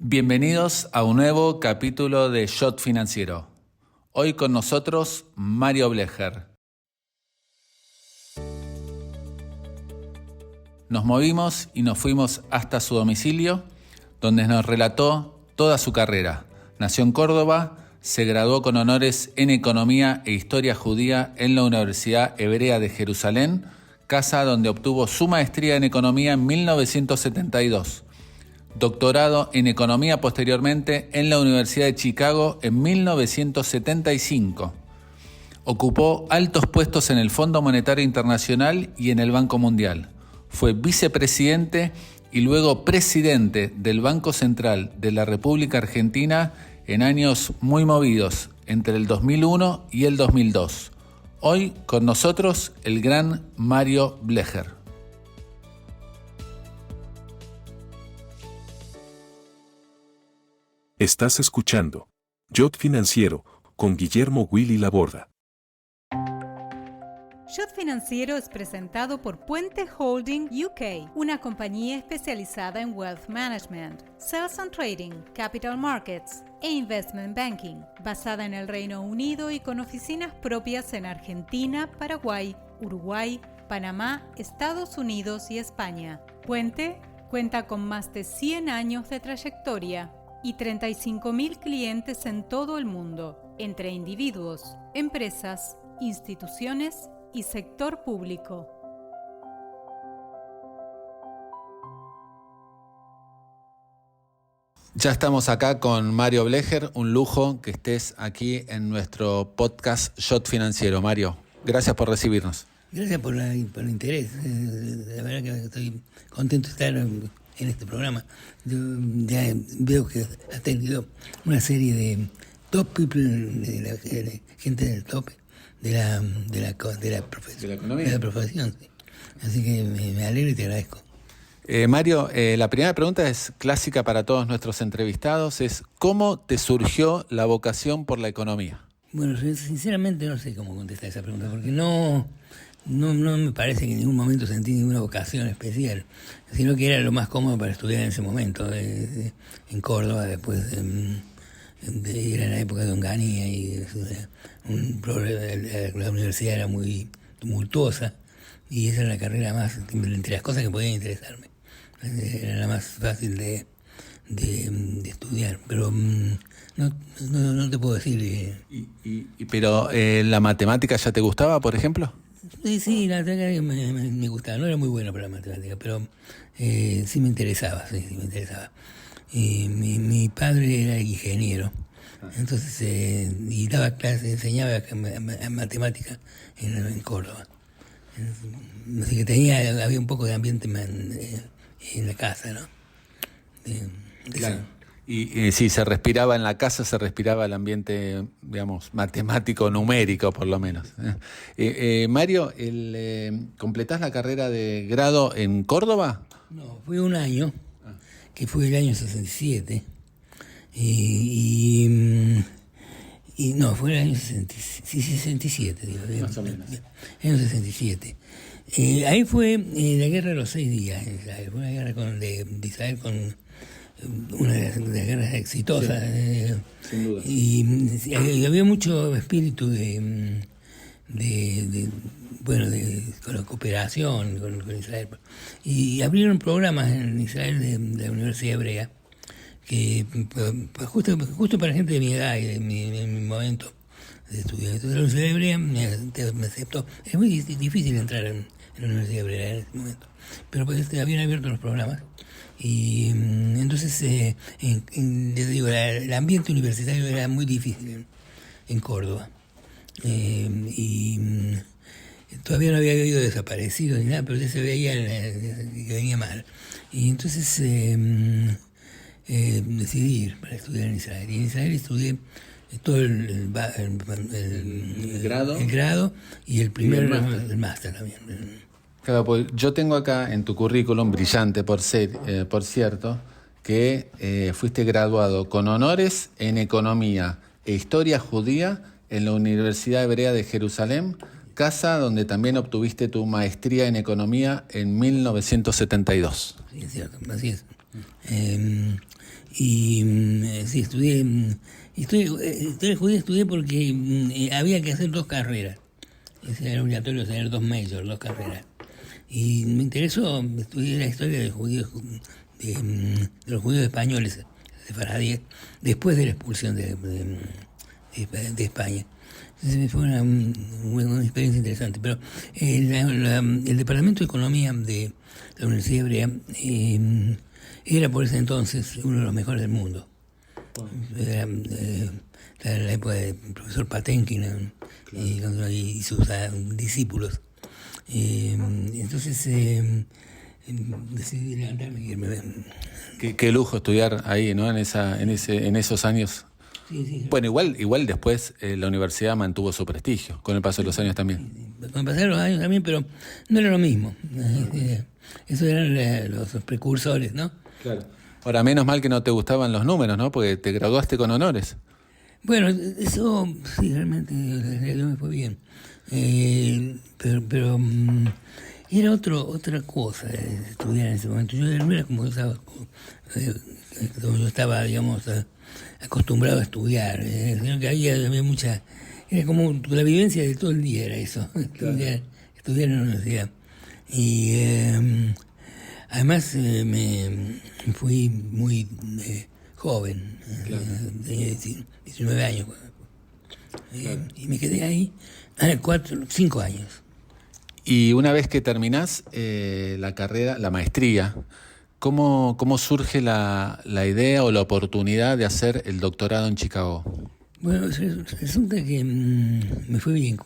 Bienvenidos a un nuevo capítulo de Shot Financiero. Hoy con nosotros Mario Blecher. Nos movimos y nos fuimos hasta su domicilio, donde nos relató toda su carrera. Nació en Córdoba, se graduó con honores en Economía e Historia Judía en la Universidad Hebrea de Jerusalén, casa donde obtuvo su maestría en Economía en 1972. Doctorado en Economía posteriormente en la Universidad de Chicago en 1975. Ocupó altos puestos en el Fondo Monetario Internacional y en el Banco Mundial. Fue vicepresidente y luego presidente del Banco Central de la República Argentina en años muy movidos, entre el 2001 y el 2002. Hoy con nosotros el gran Mario Blecher. Estás escuchando Shot Financiero con Guillermo Willy Laborda. Shot Financiero es presentado por Puente Holding UK, una compañía especializada en Wealth Management, Sales and Trading, Capital Markets e Investment Banking, basada en el Reino Unido y con oficinas propias en Argentina, Paraguay, Uruguay, Panamá, Estados Unidos y España. Puente cuenta con más de 100 años de trayectoria y 35.000 clientes en todo el mundo, entre individuos, empresas, instituciones y sector público. Ya estamos acá con Mario Blecher, un lujo que estés aquí en nuestro podcast Shot Financiero. Mario, gracias por recibirnos. Gracias por el interés. La verdad que estoy contento de estar en este programa. Yo ya veo que has tenido una serie de top people, de gente del top de la profesión. ¿De la economía? De la profesión, sí. Así que me alegro y te agradezco. Mario, la primera pregunta es clásica para todos nuestros entrevistados, es ¿cómo te surgió la vocación por la economía? Bueno, sinceramente no sé cómo contestar esa pregunta, porque no me parece que en ningún momento sentí ninguna vocación especial, sino que era lo más cómodo para estudiar en ese momento, en Córdoba, después era la época de Onganía y la universidad era muy tumultuosa y esa era la carrera más, entre las cosas que podían interesarme, era la más fácil de estudiar, pero no te puedo decir. Pero ¿la matemática ya te gustaba, por ejemplo? Sí, la verdad que me gustaba. No era muy bueno para la matemática, pero sí me interesaba, Mi padre era ingeniero, entonces y daba clases, enseñaba matemática en Córdoba. Así que había un poco de ambiente en la casa, ¿no? Claro. Y si se respiraba en la casa, se respiraba el ambiente, digamos, matemático, numérico, por lo menos. Mario, ¿completás la carrera de grado en Córdoba? No, fue un año, que fue el año 67. No, fue el año 67, digo. Más o menos. Año 67. Ahí fue la guerra de los 6 días en Israel. Fue una guerra de Israel con una de las guerras exitosas. Sí, sin duda. Y había mucho espíritu con la cooperación con Israel. Y abrieron programas en Israel de la Universidad Hebrea que justo para gente de mi edad y de mi momento de estudio. Entonces la Universidad Hebrea me aceptó. Es muy difícil entrar en la Universidad Hebrea en ese momento, pero pues habían abierto los programas y entonces les digo, el ambiente universitario era muy difícil en Córdoba y todavía no había habido desaparecidos ni nada, pero ya se veía que venía mal, y entonces decidí ir para estudiar en Israel. Y en Israel estudié todo el grado y el máster también. Claro, pues yo tengo acá en tu currículum, brillante por cierto, que fuiste graduado con honores en Economía e Historia Judía en la Universidad Hebrea de Jerusalén, casa donde también obtuviste tu maestría en Economía en 1972. Sí, es cierto, así es. Y sí, estudié historia judía, estudié porque había que hacer 2 carreras. Era obligatorio tener 2 majors, 2 carreras. Y me interesó, estudié la historia de judíos, de los judíos españoles, sefaradíes, después de la expulsión de España. Entonces fue una experiencia interesante. Pero el Departamento de Economía de la Universidad Hebrea era por ese entonces uno de los mejores del mundo. Era la época del profesor Patenkin y sus discípulos. Entonces decidí levantarme y irme. Qué lujo estudiar ahí, ¿no? En esos años. Sí. Bueno, igual después la universidad mantuvo su prestigio, con el paso de los años también. Con el pasar de los años también, pero no era lo mismo. Esos eran los precursores, ¿no? Claro. Ahora, menos mal que no te gustaban los números, ¿no? Porque te graduaste con honores. Bueno, eso sí, realmente me fue bien. Pero era otra cosa estudiar en ese momento. Yo no era como yo estaba, digamos, acostumbrado a estudiar, sino que había mucha... Era como la vivencia de todo el día, era eso, estudiar en la universidad. Y además me fui muy joven, tenía 19 años, y me quedé ahí 5 años. Y una vez que terminás la carrera, la maestría, ¿cómo surge la idea o la oportunidad de hacer el doctorado en Chicago? Bueno, resulta que me fue bien,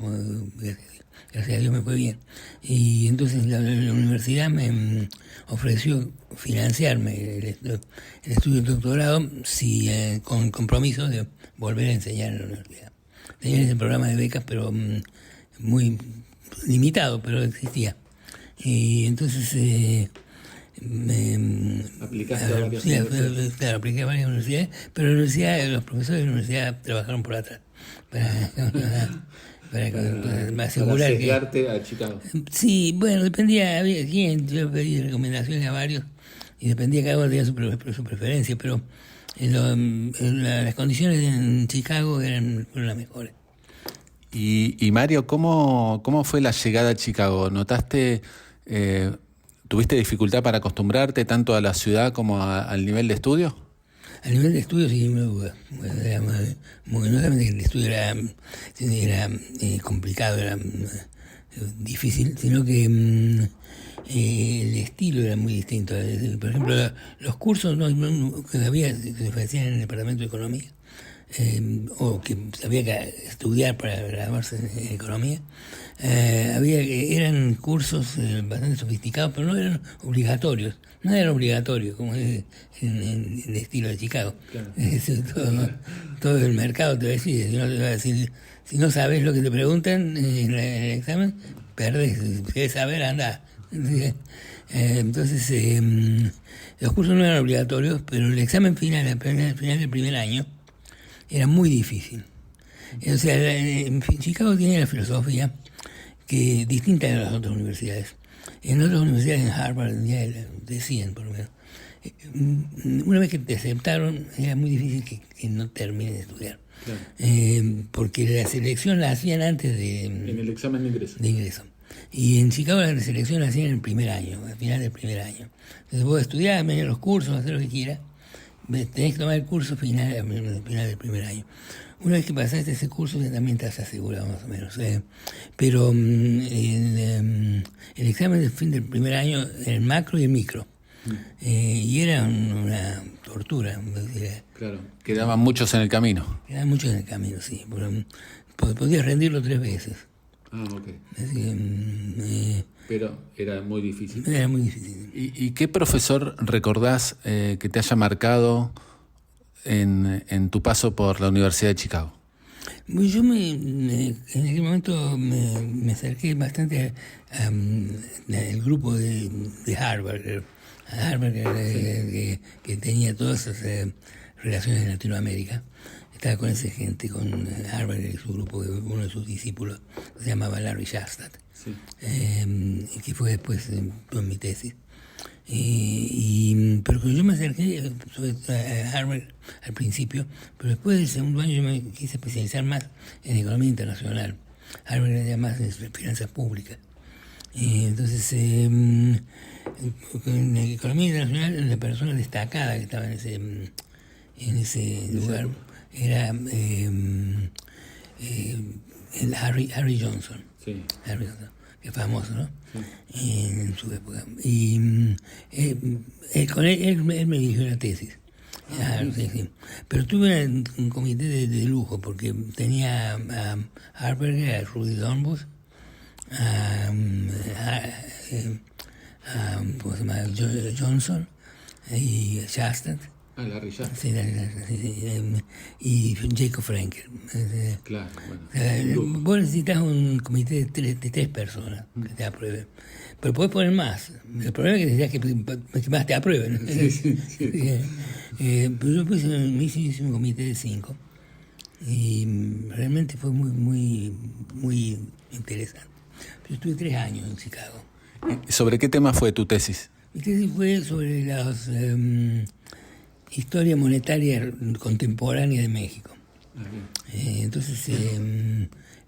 gracias a Dios me fue bien. Y entonces la universidad me ofreció financiarme el estudio del doctorado con compromiso de volver a enseñar en la universidad. Tenía ese programa de becas, pero muy limitado, pero existía. Y entonces ¿Aplicaste a varias universidades? Claro, apliqué a varias universidades, pero los profesores de la universidad trabajaron por atrás para asegurar que a Chicago. Sí, bueno, dependía, había quién, yo pedí recomendaciones a varios y dependía, cada uno tenía su preferencia, pero las condiciones en Chicago fueron las mejores. Y Mario, ¿cómo fue la llegada a Chicago? ¿Notaste, tuviste dificultad para acostumbrarte tanto a la ciudad como al nivel de estudio? Al nivel de estudio, sí, no duda. No solamente el estudio era complicado, era difícil, sino que el estilo era muy distinto. Por ejemplo, los cursos que se ofrecían en el Departamento de Economía, o que había que estudiar para graduarse en Economía, eran cursos bastante sofisticados, pero no eran obligatorios. No era obligatorio, como es en el estilo de Chicago. Claro. Todo el mercado te decide. Si no sabes lo que te preguntan en el examen, perdés. Si quieres saber, anda. Entonces, los cursos no eran obligatorios, pero el examen final del primer año, era muy difícil. O sea, Chicago tiene la filosofía que distinta de las otras universidades. En otras universidades, en Harvard, ya decían por lo menos, una vez que te aceptaron, era muy difícil que no termines de estudiar. Claro. Porque la selección la hacían antes en el examen de ingreso. Y en Chicago la selección la hacían en el primer año, al final del primer año. Entonces vos estudiás, venir los cursos, hacer lo que quieras, tenés que tomar el curso final del primer año. Una vez que pasaste ese curso ya también estás asegurado más o menos. Pero el examen de fin del primer año era el macro y el micro. Y era una tortura. Claro, quedaban muchos en el camino. Quedaban muchos en el camino, sí. Podías rendirlo 3 veces. Ah, ok. Así que, pero era muy difícil. Era muy difícil. ¿Y qué profesor recordás que te haya marcado en tu paso por la Universidad de Chicago? Yo en aquel momento me acerqué bastante al grupo de Harvard, que tenía todas esas relaciones en Latinoamérica. Estaba con esa gente, con Harvard y su grupo, uno de sus discípulos se llamaba Larry Shastad, sí. Que fue después en mi tesis. Pero yo me acerqué a Harvard al principio, pero después del segundo año yo me quise especializar más en economía internacional. Harvard era más en finanzas públicas. Entonces, en economía internacional, la persona destacada que estaba en ese lugar era el Harry Johnson. Sí. Harry Johnson, que es famoso, ¿no? Sí. En su época. Con él me dirigió la tesis. Sí. Pero tuve un comité de lujo, porque tenía a Harberger, a Rudy Dornbusch, ¿cómo se llama? Johnson y Shastat. Larry Shastat. Sí, y Jacob Frenkel. Claro, bueno. Vos necesitas un comité de tres personas que te aprueben. Pero podés poner más. El problema es que necesitas que más te aprueben. Sí. Pero yo me hice un comité de 5. Y realmente fue muy interesante. Yo estuve 3 años en Chicago. ¿Sobre qué tema fue tu tesis? Mi tesis fue sobre la historia monetaria contemporánea de México. Entonces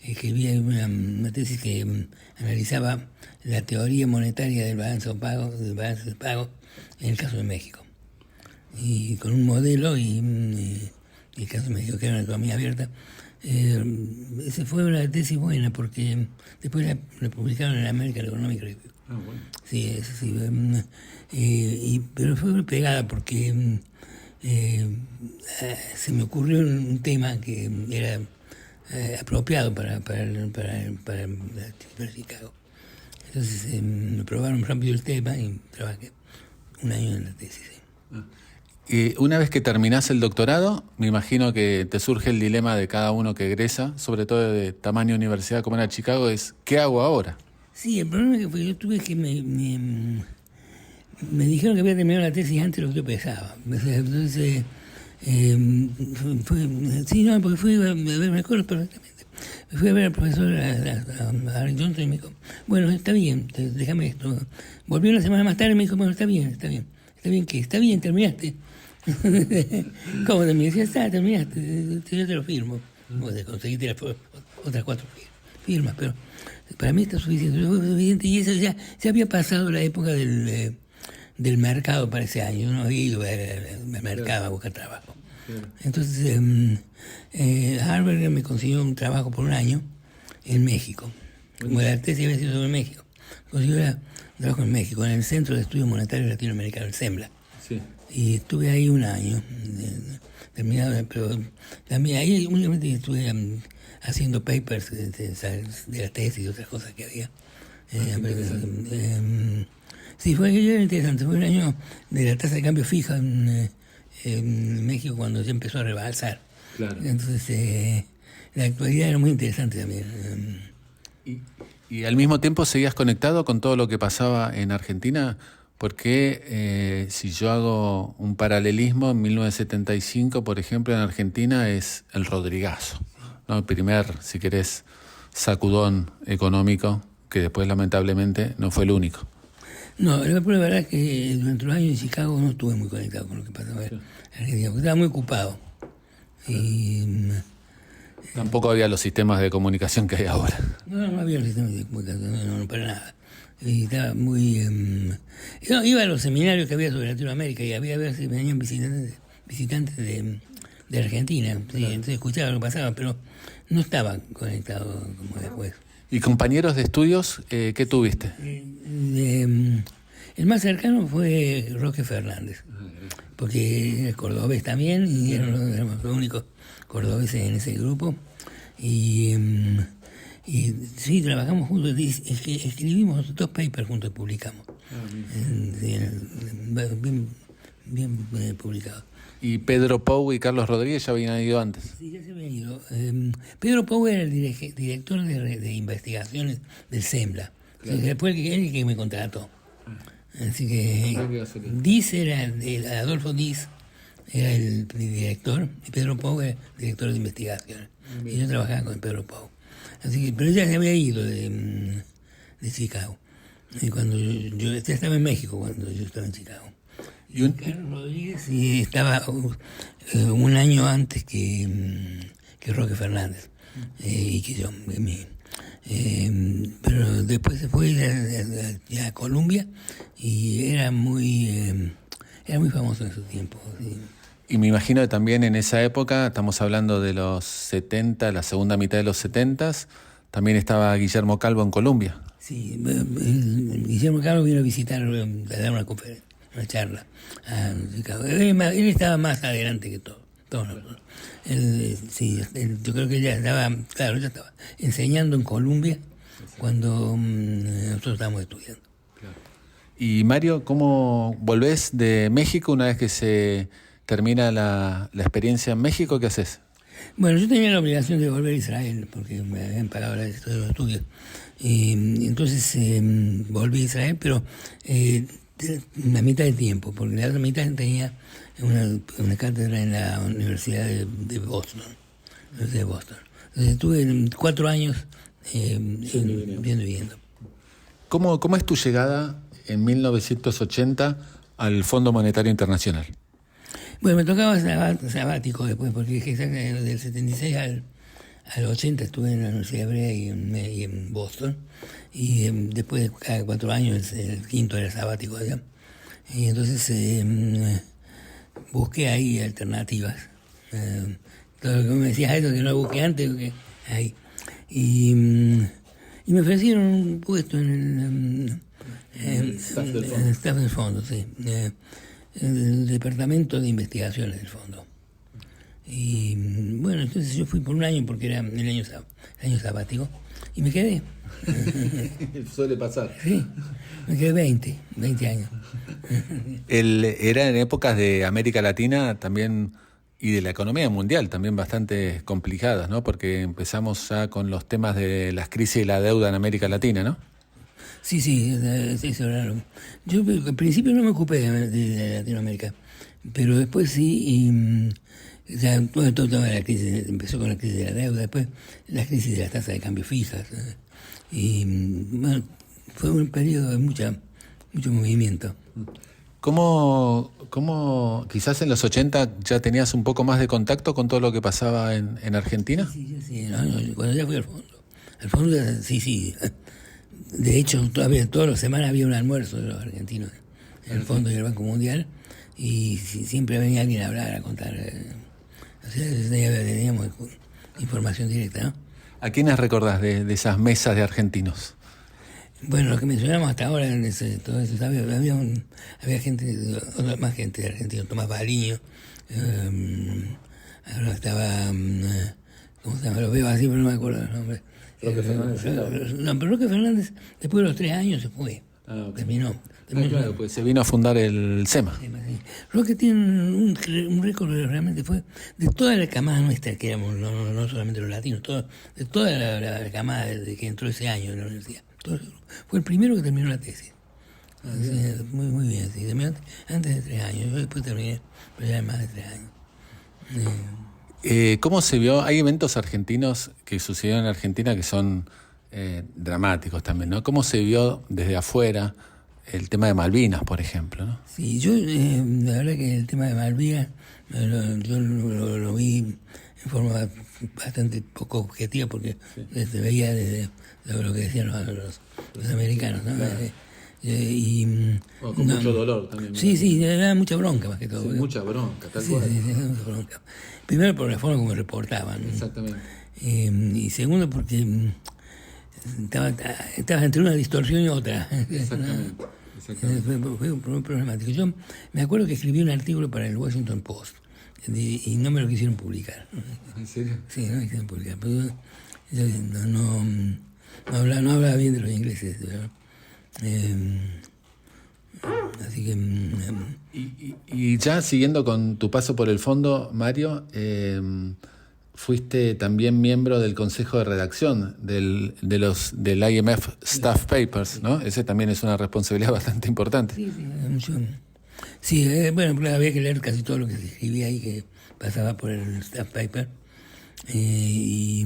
escribí una tesis que analizaba la teoría monetaria del balance de pago en el caso de México. Y con un modelo y el caso de México, que era una economía abierta. Esa fue una tesis buena porque después la publicaron en American Economic Review. Bueno. Sí, eso sí. Pero fue pegada porque se me ocurrió un tema que era apropiado para Chicago. Entonces me probaron rápido el tema y trabajé 1 año en la tesis. Sí. Y una vez que terminás el doctorado, me imagino que te surge el dilema de cada uno que egresa, sobre todo de tamaño universidad como era Chicago, es ¿qué hago ahora? Sí, el problema que yo tuve que me dijeron que había terminado la tesis antes de lo que yo pensaba. Entonces, porque fui a ver, me acuerdo perfectamente. Fui a ver al profesor, a Harry Johnson, y me dijo, bueno, está bien, déjame esto. Volvió una semana más tarde y me dijo, bueno, está bien. ¿Está bien qué? Está bien, terminaste. ¿Cómo terminaste? Ya está, terminaste. Yo te lo firmo. Conseguiste las otras 4 firmas, pero para mí está suficiente. Y eso ya había pasado la época del mercado para ese año. Yo no había ido al mercado a buscar trabajo. Entonces, Harvard me consiguió un trabajo por 1 año en México. Como la tesis había sido sobre México. Consiguió trabajo en México, en el Centro de Estudios Monetarios Latinoamericanos, el CEMLA. Sí. Y estuve ahí 1 año, terminado, pero también ahí únicamente estuve haciendo papers de la tesis y otras cosas que había. Sí, fue interesante. Fue 1 año de la tasa de cambio fija en México cuando ya empezó a rebalsar. Claro. Entonces, la actualidad era muy interesante también. ¿Y al mismo tiempo seguías conectado con todo lo que pasaba en Argentina? Porque si yo hago un paralelismo, en 1975, por ejemplo, en Argentina es el Rodrigazo, ¿no? El primer, si querés, sacudón económico, que después lamentablemente no fue el único. No, la verdad es que durante los años en Chicago no estuve muy conectado con lo que pasaba en Argentina, porque estaba muy ocupado. Tampoco había los sistemas de comunicación que hay ahora. No había los sistemas de comunicación, no para nada. Y estaba muy... iba a los seminarios que había sobre Latinoamérica y había veces venían visitantes de Argentina. Sí, claro. Entonces escuchaba lo que pasaba, pero no estaba conectado como después. ¿Y compañeros de estudios qué tuviste? El más cercano fue Roque Fernández, porque era cordobés también y éramos los únicos cordobeses en ese grupo. Y sí, trabajamos juntos, escribimos 2 papers juntos y publicamos. Bien publicados. ¿Y Pedro Pou y Carlos Rodríguez ya habían ido antes? Sí, ya se habían ido. Pedro Pou era el director de investigaciones del CEMLA. Claro. Después él que me contrató. Así que Adolfo Diz era el director y Pedro Pou era el director de investigaciones. Y yo trabajaba con Pedro Pou. Así que, pero ya se había ido de Chicago. Y cuando yo estaba en México, cuando yo estaba en Chicago. Y Carlos Rodríguez estaba un año antes que Roque Fernández y que yo. Pero después se fue a Colombia y era muy famoso en su tiempo. ¿Sí? Y me imagino que también en esa época, estamos hablando de los 70, la segunda mitad de los 70, también estaba Guillermo Calvo en Colombia. Sí, Guillermo Calvo vino a visitar, a dar una conferencia, una charla a Chicago. Él estaba más adelante que todos nosotros. Yo creo que ya estaba enseñando en Colombia cuando nosotros estábamos estudiando. Claro. Y Mario, ¿cómo volvés de México una vez que se termina la experiencia en México? ¿Qué haces? Bueno, yo tenía la obligación de volver a Israel porque me habían pagado los estudios. Entonces volví a Israel, pero la mitad del tiempo, porque la otra mitad tenía una cátedra en la Universidad de Boston. Entonces estuve 4 años viendo. ¿Cómo es tu llegada en 1980 al Fondo Monetario Internacional? Bueno, me tocaba sabático después, porque del 76 al 80 estuve en la Universidad Hebrea y en Boston, y después de cada 4 años el quinto era sabático allá. Y entonces busqué ahí alternativas. Todo lo que me decías, eso que no busqué antes, busqué ahí. Y me ofrecieron un puesto en el staff del fondo, sí. El departamento de investigaciones del fondo. Y bueno, entonces yo fui por un año porque era el año sabático y me quedé. Suele pasar. Sí, me quedé 20 años. Era en épocas de América Latina también y de la economía mundial también bastante complicadas, ¿no? Porque empezamos ya con los temas de las crisis y la deuda en América Latina, ¿no? Sí, eso era. Yo al principio no me ocupé de Latinoamérica, pero después sí, y ya toda la crisis, empezó con la crisis de la deuda, después la crisis de las tasas de cambio fijas, y bueno, fue un periodo de mucho movimiento. ¿Cómo quizás en los 80 ya tenías un poco más de contacto con todo lo que pasaba en Argentina? Sí, cuando ya fui al fondo sí. De hecho, todas las semanas había un almuerzo de los argentinos en el fondo y el Banco Mundial, y siempre venía alguien a hablar, a contar. O sea, teníamos información directa, ¿no? ¿A quiénes recordás de esas mesas de argentinos? Bueno, lo que mencionamos hasta ahora, todo eso, había gente, más gente de Argentina, Tomás Bariño, ahora estaba, ¿cómo se llama? Lo veo así, pero no me acuerdo los nombres. Roque Fernández. No, pero Roque Fernández, después de los 3 años se fue. Okay. Terminó. Claro, pues se vino a fundar el SEMA. Sí. Roque tiene un récord, realmente fue de toda la camada nuestra, que éramos, no solamente los latinos, de toda la camada de que entró ese año en la universidad. Fue el primero que terminó la tesis. Sí, muy bien, sí. Terminó antes de 3 años. Yo después terminé, pero ya más de 3 años. ¿Cómo se vio? Hay eventos argentinos que sucedieron en Argentina que son dramáticos también, ¿no? ¿Cómo se vio desde afuera el tema de Malvinas, por ejemplo, ¿no? Sí, yo la verdad que el tema de Malvinas yo lo vi en forma bastante poco objetiva, porque se veía desde lo que decían los americanos, ¿no? Claro. Con mucho dolor también. Sí, era mucha bronca más que todo. Sí, mucha bronca, tal cual. Sí, mucha bronca. Primero por la forma como reportaban. Exactamente. Y segundo porque estaba entre una distorsión y otra. Exactamente. Fue muy problemático. Yo me acuerdo que escribí un artículo para el Washington Post y no me lo quisieron publicar. ¿En serio? Sí, no me quisieron publicar. Pero yo no hablaba bien de los ingleses, ¿verdad? Así que y ya siguiendo con tu paso por el fondo, Mario, fuiste también miembro del consejo de redacción del IMF Staff Papers, ¿no? Ese también es una responsabilidad bastante importante. Sí, bueno, había que leer casi todo lo que se escribía ahí, que pasaba por el Staff Paper. Y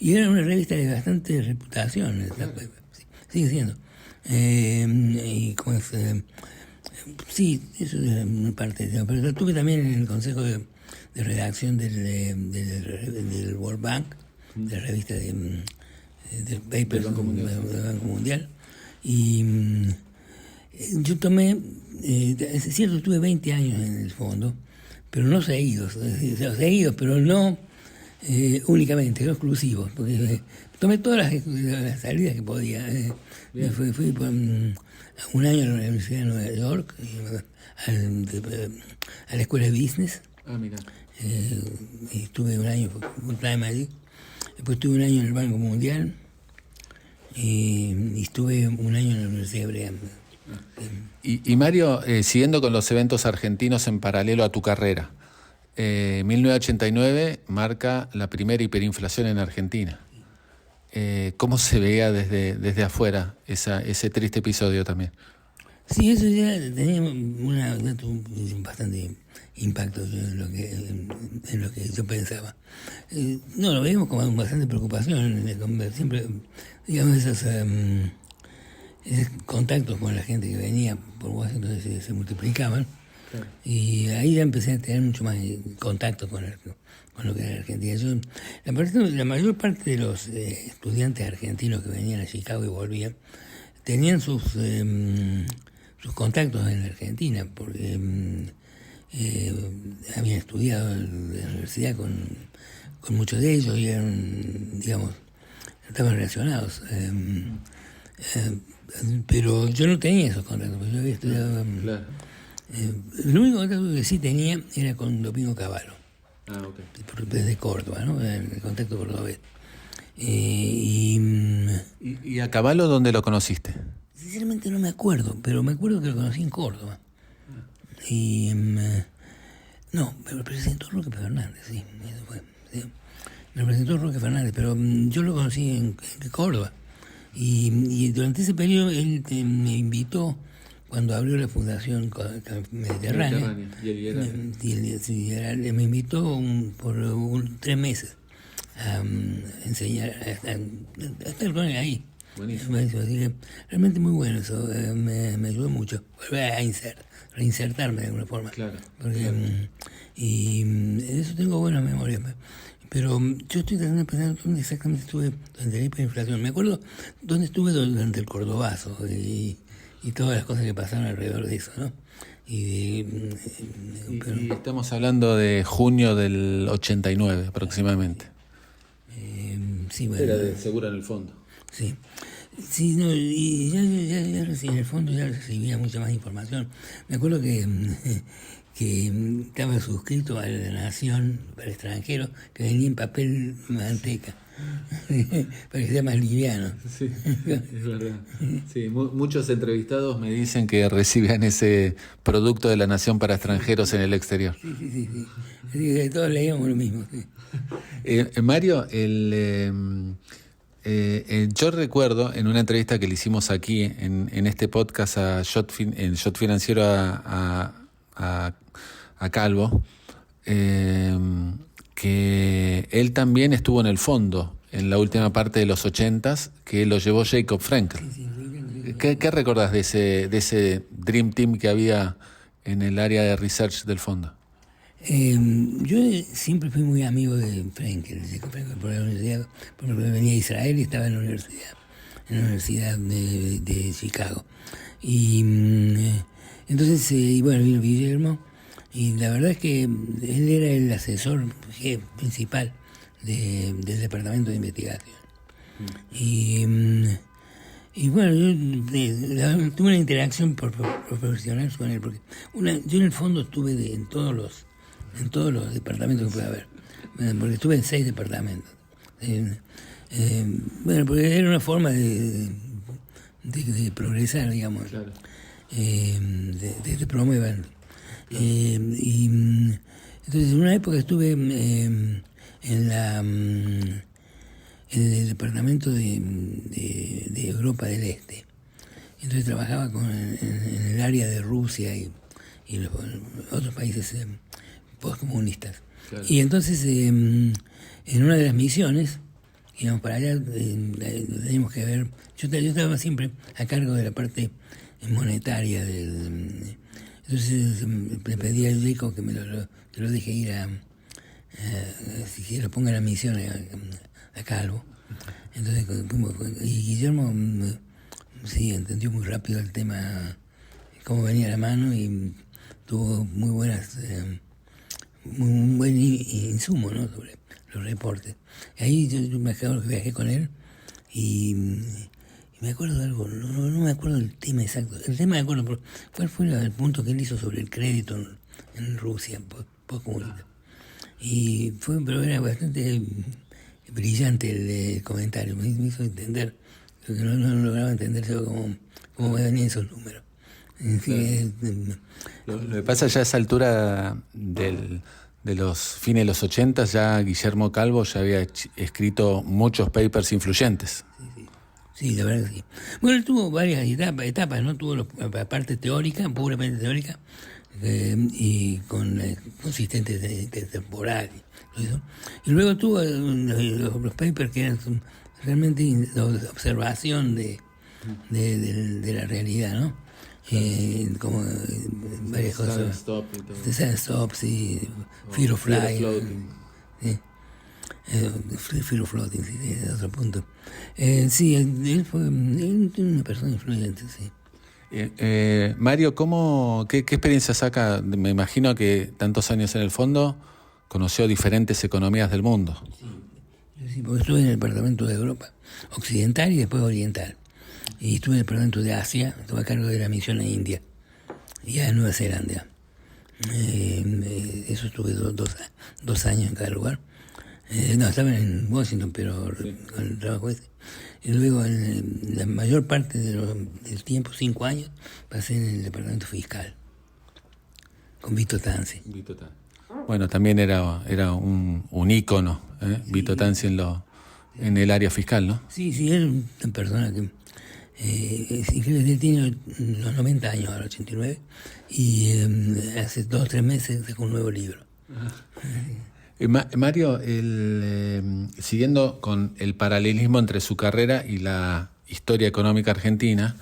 era una revista de bastante reputación, el Staff Paper. Sigue siendo. Y como es, sí, eso es una parte. Pero estuve también en el consejo de redacción del World Bank, de la revista del paper del Banco Mundial. Y yo tomé, es cierto, tuve 20 años en el fondo, pero no seguidos, pero no únicamente, no exclusivos, porque tomé todas las salidas que podía. Fui por un año a la Universidad de Nueva York, a la escuela de business. Mira. Y estuve un año full time allí. Después estuve un año en el Banco Mundial y estuve un año en la Universidad Hebrea. Y Mario, siguiendo con los eventos argentinos en paralelo a tu carrera, 1989 marca la primera hiperinflación en Argentina. ¿Cómo se veía desde afuera ese triste episodio también? Sí, eso ya tenía bastante impacto en lo que yo pensaba. No, lo veíamos con bastante preocupación, siempre, digamos, esos contactos con la gente que venía por Washington se multiplicaban. Claro. Y ahí ya empecé a tener mucho más contacto con lo que era Argentina. La mayor parte de los estudiantes argentinos que venían a Chicago y volvían tenían sus contactos en la Argentina, porque habían estudiado en la universidad con muchos de ellos y eran, digamos, estaban relacionados. Pero yo no tenía esos contactos, porque yo había estudiado. Claro. El único contacto que sí tenía era con Domingo Cavallo, desde Córdoba, ¿no? El contacto cordobés. ¿Y a Cavallo dónde lo conociste? Sinceramente no me acuerdo, pero me acuerdo que lo conocí en Córdoba. Y no, me lo presentó Roque Fernández, sí, eso fue. Sí. Me lo presentó Roque Fernández, pero yo lo conocí en Córdoba. Y durante ese periodo él me invitó, cuando abrió la Fundación Mediterránea, me invitó por 3 meses a enseñar, a estar con él ahí. Buenísimo. Así que realmente muy bueno eso, me ayudó mucho volver a reinsertarme de alguna forma. Claro. Porque, claro. Y de eso tengo buenas memorias. Pero yo estoy tratando de pensar dónde exactamente estuve durante la hiperinflación. Me acuerdo dónde estuve durante el Cordobazo y todas las cosas que pasaron alrededor de eso, ¿no? Y estamos hablando de junio del 89 aproximadamente. Sí, bueno. Era de Segura en el Fondo. Sí. Sí, no, y ya en el fondo ya recibía mucha más información. Me acuerdo que estaba suscrito a La Nación para extranjeros, que venía en papel manteca, para que sea más liviano. Sí, es verdad. Sí, muchos entrevistados me dicen que recibían ese producto de La Nación para extranjeros en el exterior. Sí. Así que todos leíamos lo mismo. Sí. Mario, yo recuerdo en una entrevista que le hicimos aquí en este podcast en Shot Financiero a Calvo, que él también estuvo en el fondo en la última parte de los 80s, que lo llevó Jacob Frenkel. ¿Qué recordás de ese Dream Team que había en el área de research del fondo? Yo siempre fui muy amigo de Frenkel, por la universidad, porque venía de Israel y estaba en la universidad de Chicago. Y entonces, bueno, vino Guillermo, y la verdad es que él era el asesor principal del departamento de investigación. Y bueno, yo tuve una interacción profesional con él, porque yo en el fondo estuve en todos los departamentos que puede haber, porque estuve en 6 departamentos. Bueno, porque era una forma de progresar, digamos, claro. de promover. Y entonces en una época estuve en el departamento de Europa del Este. Entonces trabajaba en el área de Rusia y los otros países postcomunistas. Claro. Y entonces en una de las misiones íbamos para allá, teníamos que ver. Yo estaba siempre a cargo de la parte monetaria entonces le pedí a Jacob que que lo deje ir si lo ponga en la misión a Calvo. Entonces, y Guillermo sí entendió muy rápido el tema, cómo venía la mano, y tuvo muy un buen insumo, ¿no?, sobre los reportes. Ahí yo me acuerdo que viajé con él y me acuerdo de algo, no me acuerdo del tema exacto. El tema me acuerdo, pero ¿cuál fue el punto que él hizo sobre el crédito en Rusia, postcomunista? Pero era bastante brillante el comentario, me hizo entender, porque no lograba entender yo cómo venían esos números. Lo que pasa ya a esa altura de los fines de los 80, ya Guillermo Calvo ya había escrito muchos papers influyentes. Sí, la verdad que sí. Bueno, él tuvo varias etapas, ¿no? Tuvo la parte teórica, puramente teórica, y consistente de temporal y todo eso. Y luego tuvo los papers que eran realmente de observación de la realidad, ¿no? Como varias cosas. Stop, sí. Fear of Flying. Sí. Fear of Floating, sí, es otro punto. Sí, él fue una persona influyente, sí. Mario, qué experiencia saca? Me imagino que tantos años en el fondo conoció diferentes economías del mundo. Sí, porque estuve en el departamento de Europa Occidental y después Oriental. Y estuve en el departamento de Asia, estuve a cargo de la misión a India y a Nueva Zelanda. Eso estuve 2 años en cada lugar. Estaba en Washington, pero con el trabajo ese. Y luego, la mayor parte del tiempo, 5 años, pasé en el departamento fiscal, con Vito Tanzi. Bueno, también era un ícono, sí. Vito Tanzi en el área fiscal, ¿no? Sí, él es una persona que es increíble. Él tiene los 90 años, ahora 89, y hace 2 o 3 meses sacó un nuevo libro. Mario, siguiendo con el paralelismo entre su carrera y la historia económica argentina,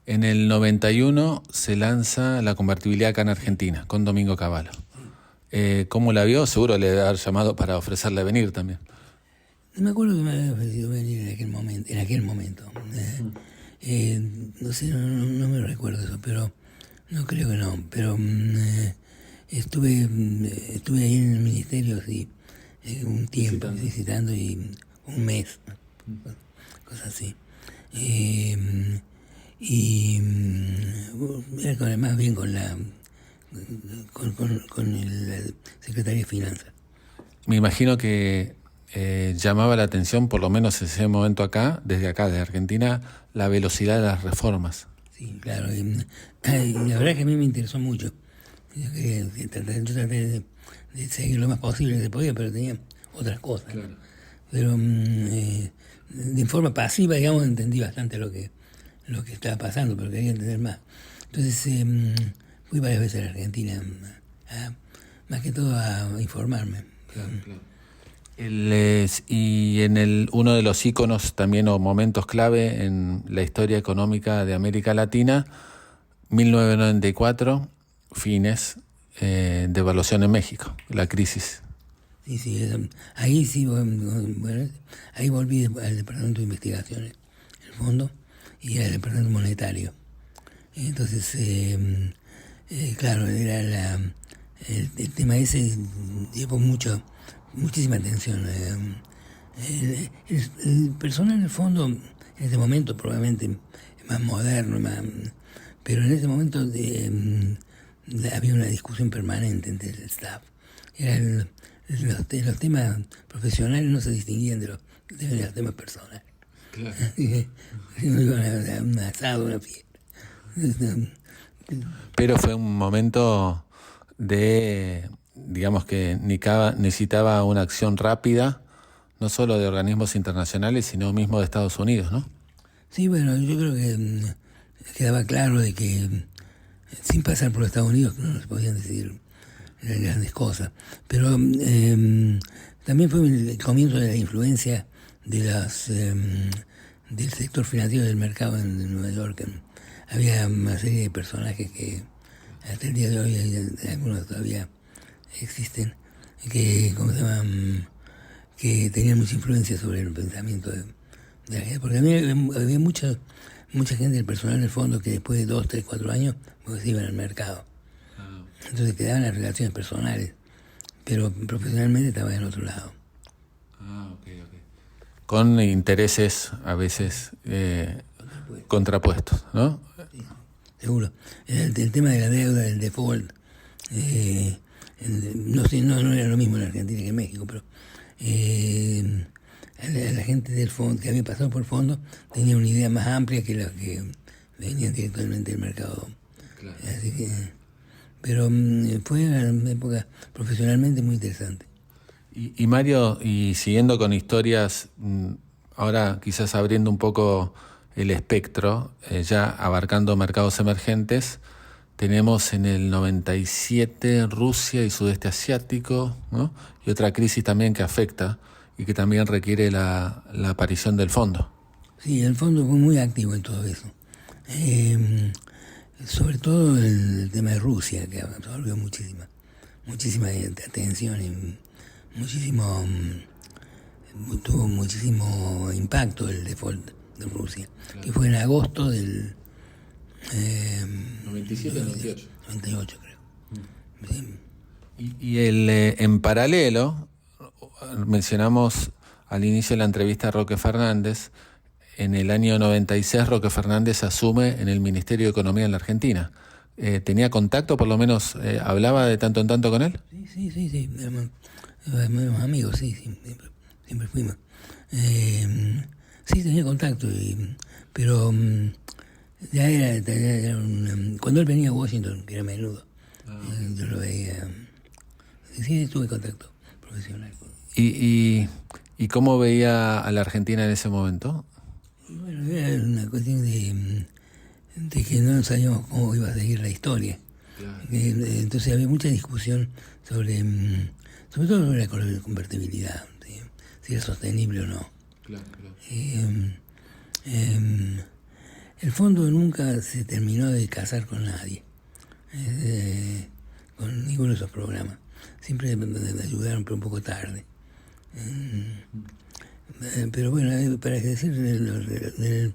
en el 91 se lanza la convertibilidad acá en Argentina, con Domingo Cavallo. ¿Cómo la vio? Seguro le debe haber llamado para ofrecerle venir también. Me acuerdo que me había ofrecido venir en aquel momento. No sé, no me recuerdo eso, pero no creo que no. Pero estuve ahí en el ministerio, sí, un tiempo visitando, y un mes, cosas así. Era más bien con la Secretaría de Finanzas. Me imagino que llamaba la atención, por lo menos en ese momento desde Argentina, la velocidad de las reformas. Sí, claro. Y la verdad es que a mí me interesó mucho. Yo traté de seguir lo más posible que se podía, pero tenía otras cosas. Claro. Pero de forma pasiva, digamos, entendí bastante lo que estaba pasando, pero quería entender más. Entonces fui varias veces a la Argentina, más que todo a informarme. Claro. Y uno de los íconos también, o momentos clave en la historia económica de América Latina, 1994, fines, devaluación en México, la crisis. Sí, ahí sí, bueno, ahí volví al Departamento de Investigaciones, el fondo, y al Departamento Monetario. Entonces, claro, era el tema ese llevó muchísima atención. El personal, en el fondo, en ese momento probablemente más moderno, pero en ese momento había una discusión permanente entre el staff. Los temas profesionales no se distinguían de los temas personales. Claro. Un asado, una fiesta. Pero fue un momento digamos que necesitaba una acción rápida, no solo de organismos internacionales, sino mismo de Estados Unidos, ¿no? Sí, bueno, yo creo que quedaba claro de que sin pasar por los Estados Unidos no se podían decidir grandes cosas. Pero también fue el comienzo de la influencia del sector financiero del mercado en Nueva York. Había una serie de personajes que hasta el día de hoy algunos todavía existen, que, ¿cómo se llaman?, que tenían mucha influencia sobre el pensamiento de la gente, porque había mucha gente del personal del fondo que después de 2, 3, 4 años pues, se iban al mercado. Entonces quedaban las relaciones personales, pero profesionalmente estaban en otro lado. Con intereses a veces contrapuestos, ¿no? Sí, seguro. El tema de la deuda, del default, no era lo mismo en Argentina que en México, pero la gente del fondo, que había pasado por el fondo, tenía una idea más amplia que la que venían directamente del mercado. Claro. Así que, pero fue una época profesionalmente muy interesante. Y Mario, y siguiendo con historias, ahora quizás abriendo un poco el espectro, ya abarcando mercados emergentes, tenemos en el 97 Rusia y sudeste asiático, ¿no? Y otra crisis también que afecta y que también requiere la aparición del fondo. Sí, el fondo fue muy activo en todo eso. Sobre todo el tema de Rusia, que absorbió muchísima atención y tuvo muchísimo impacto el default de Rusia, claro, que fue en agosto del 97-98 creo. Sí. Y en paralelo mencionamos al inicio de la entrevista a Roque Fernández. En el año 96 Roque Fernández asume en el Ministerio de Economía en la Argentina. ¿Tenía contacto, por lo menos hablaba de tanto en tanto con él? Sí, éramos amigos, sí, siempre fuimos. Sí, tenía contacto, pero ya era cuando él venía a Washington, que era menudo, yo lo veía. Sí, tuve contacto profesional. ¿Y cómo veía a la Argentina en ese momento? Bueno, era una cuestión de que no sabíamos cómo iba a seguir la historia. Claro. Entonces había mucha discusión sobre todo sobre la convertibilidad, ¿sí? Si era sostenible o no. Claro. El fondo nunca se terminó de casar con nadie, con ninguno de esos programas. Siempre me ayudaron, pero un poco tarde. Pero bueno, para decir el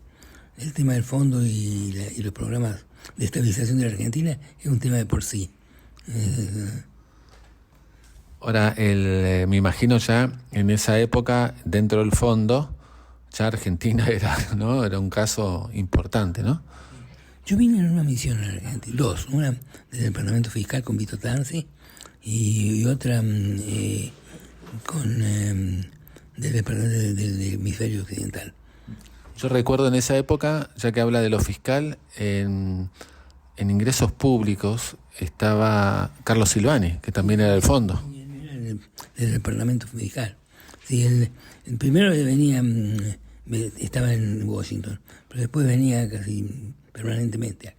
tema del fondo y los programas de estabilización de la Argentina es un tema de por sí. Ahora, me imagino ya en esa época, dentro del fondo, ya Argentina era un caso importante, ¿no? Yo vine en una misión a la Argentina, dos, una del Departamento Fiscal con Vito Tanzi y otra del Hemisferio Occidental. Yo recuerdo en esa época, ya que habla de lo fiscal, en ingresos públicos estaba Carlos Silvani, que también era del fondo. Del Parlamento Fiscal. Sí, el primero estaba en Washington, pero después venía casi permanentemente acá.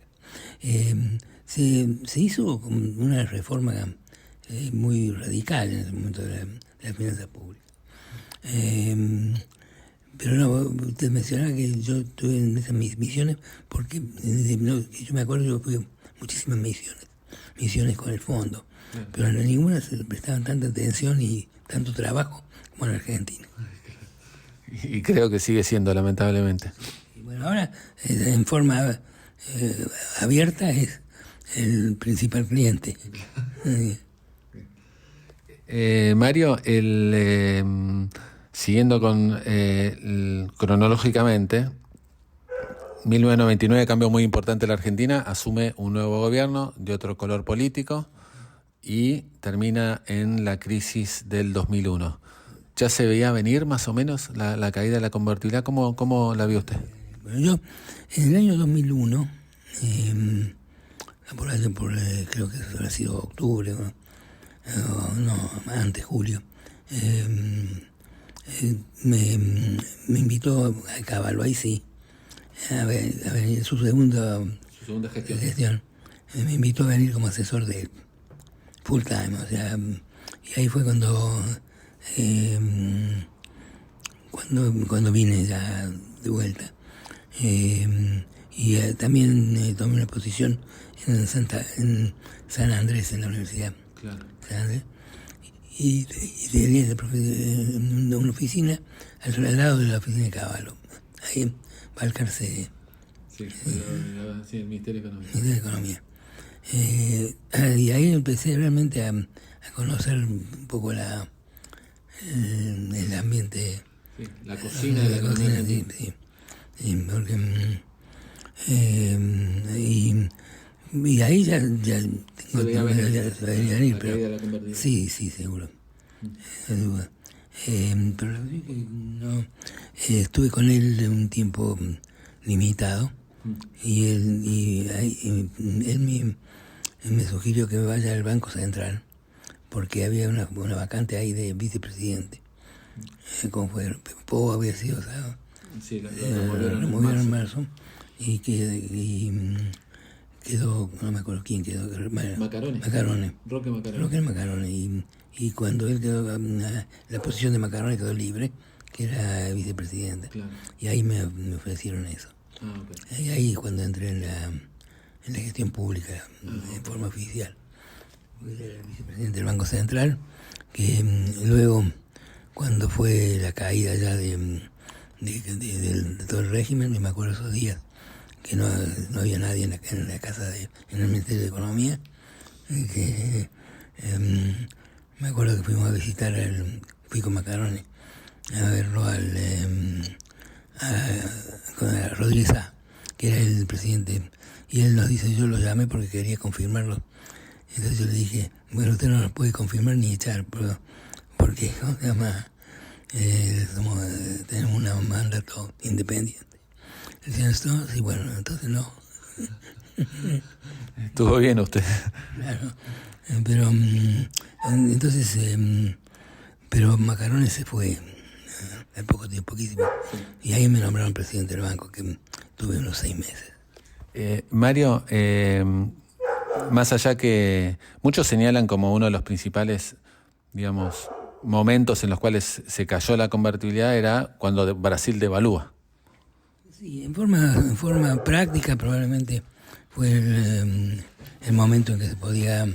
Se hizo una reforma muy radical en ese momento de las finanzas públicas. Pero no, usted mencionaba que yo estuve en esas misiones porque yo me acuerdo que yo fui a muchísimas misiones con el fondo, pero en ninguna se prestaban tanta atención y tanto trabajo como en Argentina. Y creo que sigue siendo, lamentablemente. Y bueno, ahora en forma abierta es el principal cliente. Mario, siguiendo cronológicamente, 1999, cambio muy importante en la Argentina, asume un nuevo gobierno de otro color político y termina en la crisis del 2001. ¿Ya se veía venir más o menos la caída de la convertibilidad? ¿Cómo la vio usted? Bueno, yo en el año 2001, creo que eso habrá sido octubre, antes, julio, me invitó a Caballo, ahí sí, a venir su segunda gestión. Me invitó a venir como asesor de full time, o sea, y ahí fue cuando cuando vine ya de vuelta. Y también tomé una posición en San Andrés, en la universidad. Claro. San Andrés. Y tenía una oficina al lado de la oficina de Caballo, ahí en Balcarce. Sí, el Ministerio de Economía. Ministerio de Economía. Y ahí empecé realmente a conocer un poco el ambiente. Sí, la cocina de la economía. Sí, porque y ahí ya tengo Se veía venir, pero caída de la convertibilidad. sí, seguro. Sin duda. Pero la verdad es que no, estuve con él un tiempo limitado y él me sugirió que me vaya al Banco Central porque había una vacante ahí de vicepresidente. Como fue, Pou había sido, ¿sabes? Sí, lo movieron en marzo y quedó, no me acuerdo quién quedó. Macarone. Roque Macarone. Y cuando él quedó, la posición de Macarone quedó libre, que era vicepresidente. Claro. Y ahí me ofrecieron eso. Okay. Y ahí cuando entré en la gestión pública, en forma oficial. Era el vicepresidente del Banco Central, que luego, cuando fue la caída ya de todo el régimen, me acuerdo esos días, que no había nadie en la casa en el Ministerio de Economía, que me acuerdo que fuimos a visitar, fui con Macarone a verlo a Rodríguez A, que era el presidente, y él nos dice, yo lo llamé porque quería confirmarlo. Entonces yo le dije, bueno, usted no nos puede confirmar ni echar, porque ¿cómo se llama? Tenemos un mandato independiente. Decían esto, sí, bueno, entonces no. Estuvo bien usted. Claro, pero entonces, pero Macarone se fue al poquísimo, y ahí me nombraron presidente del banco, que tuve unos 6 meses. Mario, más allá que muchos señalan como uno de los principales, digamos, momentos en los cuales se cayó la convertibilidad era cuando Brasil devalúa. Sí, en forma práctica probablemente fue el momento en que se podía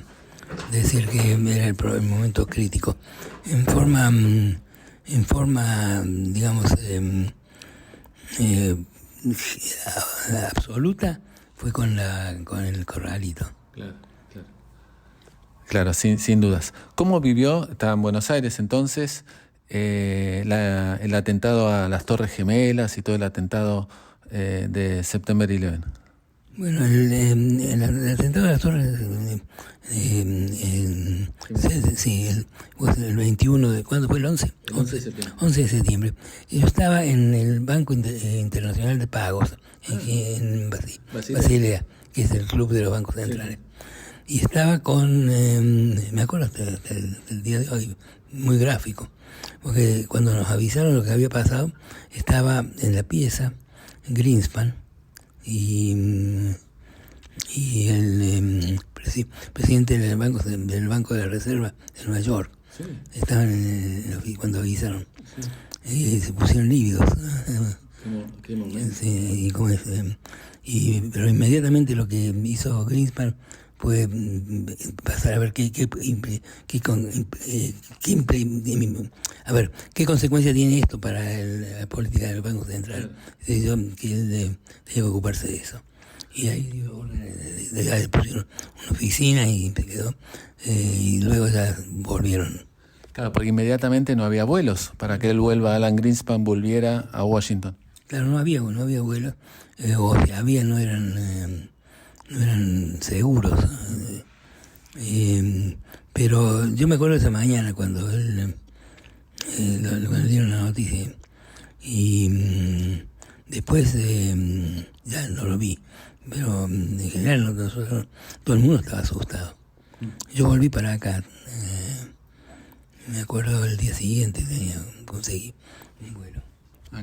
decir que era el momento crítico. En forma digamos, absoluta, fue con el corralito. Claro, sin dudas. ¿Cómo vivió? Estaba en Buenos Aires entonces, el atentado a las Torres Gemelas y todo el atentado de September 11. Bueno, el atentado a las Torres, el 21 de... ¿Cuándo fue el 11? 11 de septiembre. 11 de septiembre. Yo estaba en el Banco Internacional de Pagos, en Basilea, que es el club de los bancos centrales. Y estaba con, me acuerdo hasta el día de hoy, muy gráfico, porque cuando nos avisaron lo que había pasado, estaba en la pieza Greenspan y el presidente del Banco de la Reserva de Nueva York. Sí. Estaban cuando avisaron. Sí. Y se pusieron lívidos. ¿Qué momento? Sí, pero inmediatamente lo que hizo Greenspan fue pasar a ver qué consecuencia tiene esto para la política del Banco Central. Que él debe ocuparse de eso. Y ahí pusieron una oficina y se quedó, y luego ya volvieron. Claro, porque inmediatamente no había vuelos para que él vuelva, Alan Greenspan volviera a Washington. Claro, no había vuelos, o si había no eran seguros. Pero yo me acuerdo esa mañana cuando él cuando dieron la noticia, y después ya no lo vi, pero en general nosotros, todo el mundo estaba asustado. Yo volví para acá, me acuerdo el día siguiente conseguí un vuelo.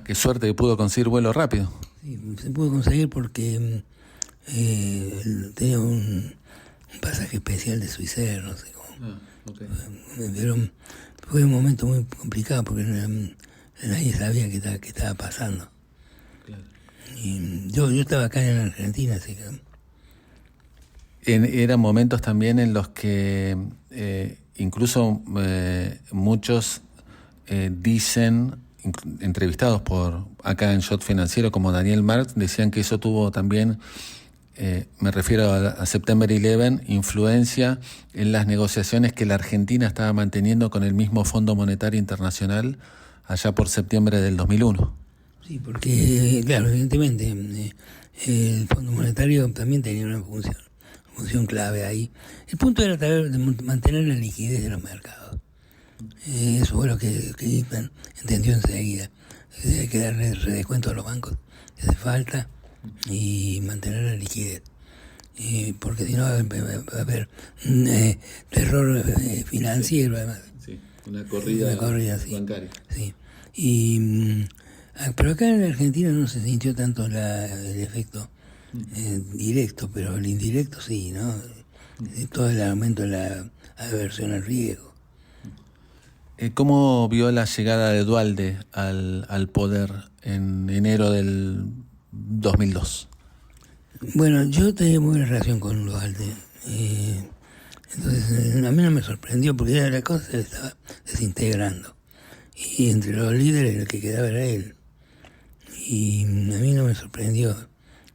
Qué suerte que pudo conseguir vuelo rápido. Sí, se pudo conseguir porque tenía un pasaje especial de Swissair, no sé cómo. Okay. Pero fue un momento muy complicado porque nadie sabía qué estaba pasando. Claro. Y yo estaba acá en Argentina, así que... Eran momentos también en los que incluso muchos dicen, entrevistados por acá en Shot Financiero como Daniel Marx, decían que eso tuvo también, me refiero a September 11, influencia en las negociaciones que la Argentina estaba manteniendo con el mismo Fondo Monetario Internacional allá por septiembre del 2001. Sí, porque, claro, evidentemente, el Fondo Monetario también tenía una función clave ahí. El punto era tratar de mantener la liquidez de los mercados. Eso fue lo que Ipman entendió enseguida. Hay que darle redescuento a los bancos que hace falta y mantener la liquidez. Porque si no va a haber terror financiero, además. Sí, una corrida sí. bancaria. Sí. Pero acá en Argentina no se sintió tanto el efecto directo, pero el indirecto sí, ¿no? Todo el aumento de la aversión al riesgo. ¿Cómo vio la llegada de Duhalde al poder en enero del 2002? Bueno, yo tenía buena relación con Duhalde. Entonces, a mí no me sorprendió porque ya la cosa se estaba desintegrando. Y entre los líderes el que quedaba era él. Y a mí no me sorprendió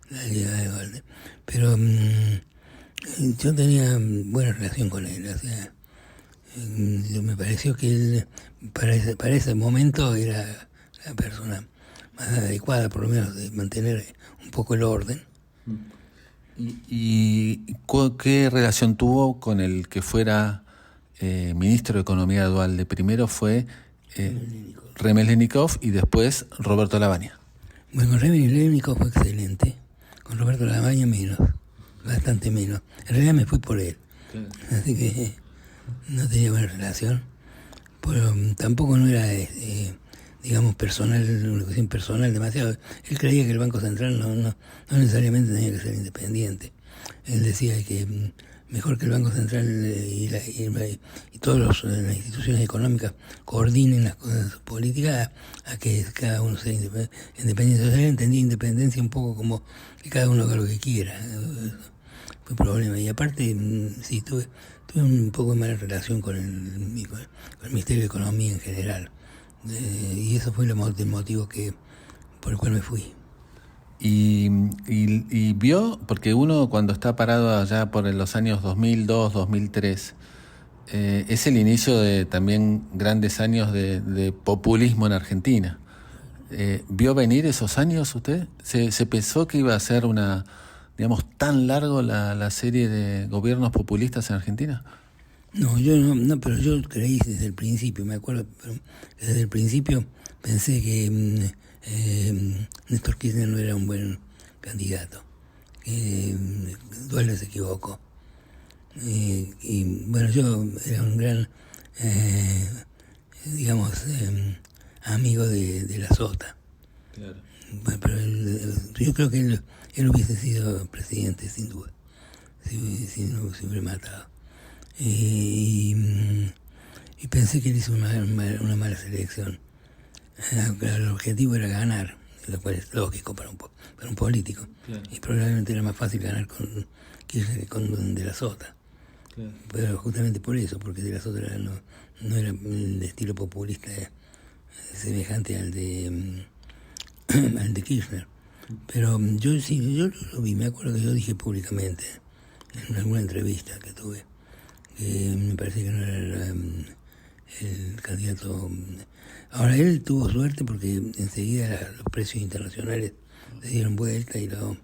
la llegada de Duhalde. Pero yo tenía buena relación con él. O sea, me pareció que él para ese momento era la persona más adecuada, por lo menos, de mantener un poco el orden. ¿Y qué relación tuvo con el que fuera ministro de Economía de Duhalde? Primero fue Remelénikov y después Roberto Lavagna. Bueno, con Remelénikov fue excelente. Con Roberto Lavagna menos, bastante menos. En realidad me fui por él. Claro. Así que no tenía buena relación. Pero tampoco no era, digamos, personal, una cuestión personal demasiado. Él creía que el Banco Central no necesariamente tenía que ser independiente. Él decía que mejor que el Banco Central y todas las instituciones económicas coordinen las cosas de su política a que cada uno sea independiente. Entonces él entendía independencia un poco como que cada uno haga lo que quiera. Fue un problema. Y aparte, sí, tuve un poco de mala relación con el Ministerio de Economía en general. Y eso fue el motivo por el cual me fui. Y vio, porque uno cuando está parado allá por los años 2002, 2003, es el inicio de también grandes años de populismo en Argentina. ¿Vio venir esos años usted? ¿Se pensó que iba a ser tan largo la serie de gobiernos populistas en Argentina? No, yo no, pero yo creí desde el principio, me acuerdo, pero desde el principio pensé que Néstor Kirchner no era un buen candidato, que Duhalde se equivocó. Y bueno, yo era un gran, amigo de la Sota. Claro. Bueno, pero yo creo que él hubiese sido presidente, sin duda, si no se hubiera matado. Y pensé que él hizo una mala selección. El objetivo era ganar, lo cual es lógico para un político. Claro. Y probablemente era más fácil ganar con Kirchner que con De la Sota. Claro. Pero justamente por eso, porque De la Sota no era el estilo populista semejante al de Kirchner. Pero yo lo vi, me acuerdo que yo dije públicamente en alguna entrevista que tuve que me parece que no era el candidato. Ahora, él tuvo suerte porque enseguida los precios internacionales le dieron vuelta y digamos,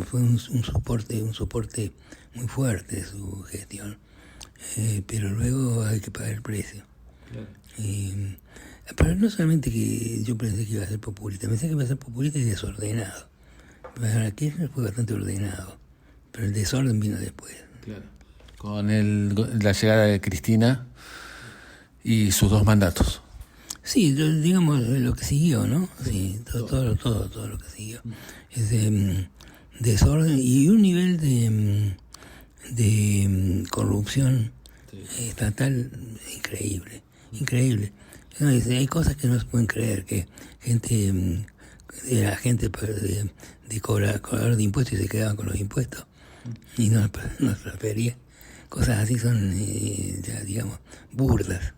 fue un soporte muy fuerte de su gestión. Pero luego hay que pagar el precio. Claro. Pero no solamente que yo pensé que iba a ser populista, pensé que iba a ser populista y desordenado. Pero Kirchner fue bastante ordenado, pero el desorden vino después. Claro. Con la llegada de Cristina y sus 2 mandatos. Sí, digamos lo que siguió, ¿no? Sí, todo lo que siguió. Ese desorden y un nivel de corrupción estatal, increíble. No, dice, hay cosas que no se pueden creer, que era gente de cobrador de impuestos y se quedaban con los impuestos y no transfería. Cosas así son, ya, digamos, burdas.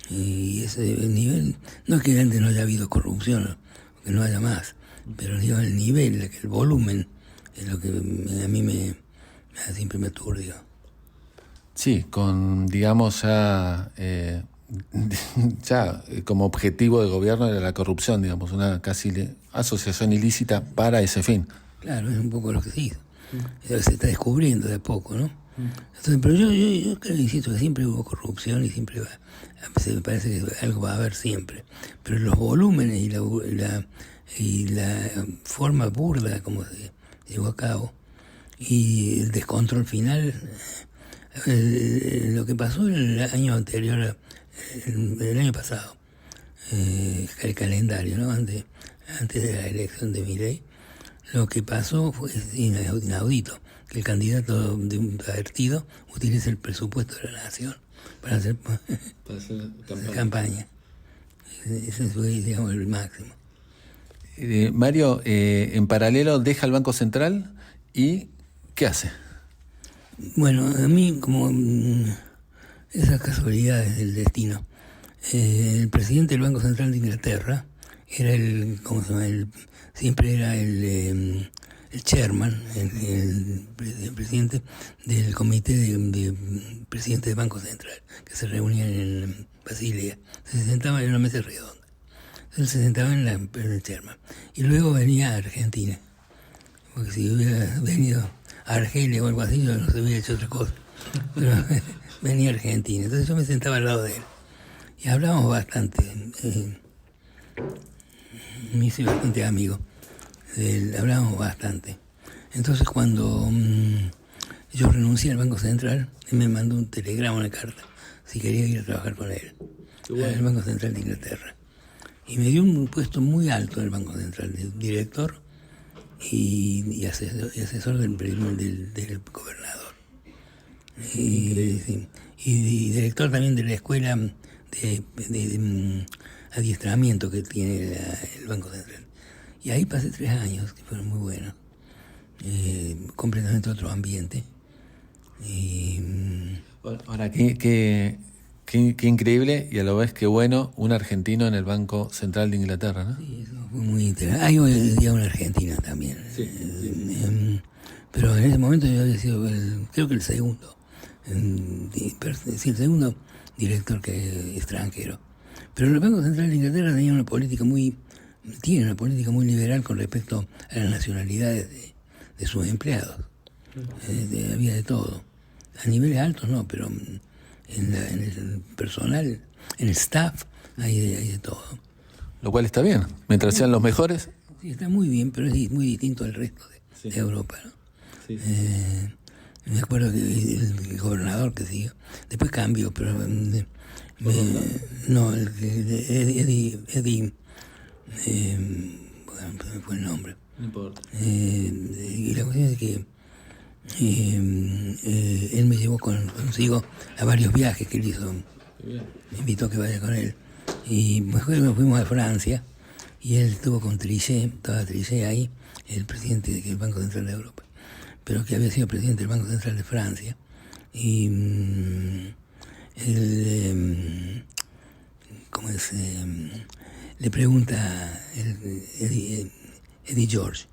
Y ese nivel, no es que antes no haya habido corrupción, que no haya más, pero digo, el nivel, el volumen, es lo que a mí siempre me aturdió. Sí, con, digamos, ya como objetivo de gobierno era la corrupción, digamos, una casi asociación ilícita para ese fin. Claro, es un poco lo que se hizo. Se está descubriendo de a poco, ¿no? Entonces, pero yo creo, insisto, que siempre hubo corrupción y siempre me parece que algo va a haber siempre. Pero los volúmenes y la forma burda como se llevó a cabo y el descontrol final, lo que pasó el año anterior, el año pasado, el calendario, ¿no? Antes de la elección de Milei, lo que pasó fue inaudito, que el candidato de un partido utilice el presupuesto de la nación para hacer campaña. Ese fue, digamos, el máximo. Mario, en paralelo deja el Banco Central y ¿qué hace? Bueno, a mí, como esas casualidades del destino, el presidente del Banco Central de Inglaterra era siempre era el chairman, el presidente del comité de presidente del Banco Central, que se reunían en Basilea. Se sentaban en una mesa redonda. Él se sentaba en el chairman. Y luego venía a Argentina. Porque si hubiera venido a Argelia o algo así, yo no se hubiera hecho otra cosa. Pero venía a Argentina. Entonces yo me sentaba al lado de él. Y hablábamos bastante. Me hice bastante amigo. Hablábamos bastante. Entonces cuando yo renuncié al Banco Central, él me mandó un telegrama, una carta, si quería ir a trabajar con él. Bueno. Al Banco Central de Inglaterra. Y me dio un puesto muy alto en el Banco Central, de director y asesor del gobernador. Y director también de la escuela de adiestramiento que tiene el Banco Central. Y ahí pasé 3 años, que fueron muy buenos. Completamente otro ambiente. Ahora, qué increíble y a la vez qué bueno un argentino en el Banco Central de Inglaterra, ¿no? Sí, eso fue muy interesante. Hay hoy en día una Argentina también. Sí. Pero en ese momento yo había sido, creo que el segundo director extranjero. Pero el Banco Central de Inglaterra tiene una política muy liberal con respecto a las nacionalidades de sus empleados. Había de todo. A niveles altos no, pero en el personal, en el staff, hay de todo. Lo cual está bien, mientras sean los mejores. Sí, está muy bien, pero es muy distinto al resto de Europa, ¿no? Sí. Me acuerdo que el gobernador que siguió, después cambió, pero no, Eddie bueno, fue el nombre. No importa. Y la cuestión es que él me llevó consigo a varios viajes que él hizo. Me invitó a que vaya con él. Y después nos fuimos a Francia y él estuvo con Trichet, estaba Trichet ahí, el presidente del Banco Central de Europa, pero que había sido presidente del Banco Central de Francia. Y él, le pregunta Eddie George,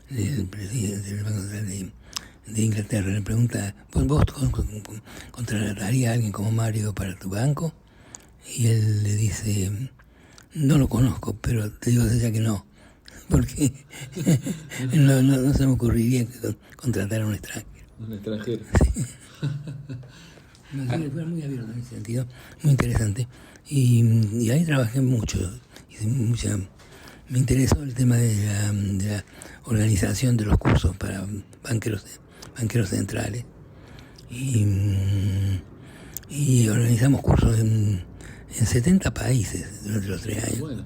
el presidente del Banco Central de Inglaterra, le pregunta, ¿vos contratarías a alguien como Mario para tu banco? Y él le dice, no lo conozco, pero te digo desde ya que no, porque no se me ocurriría contratar a un extranjero. Un extranjero. Sí. Fue muy abierto en ese sentido, muy interesante. Y ahí trabajé mucho, me interesó el tema de la organización de los cursos para banqueros centrales. Y organizamos cursos en 70 países durante los 3 años. Bueno.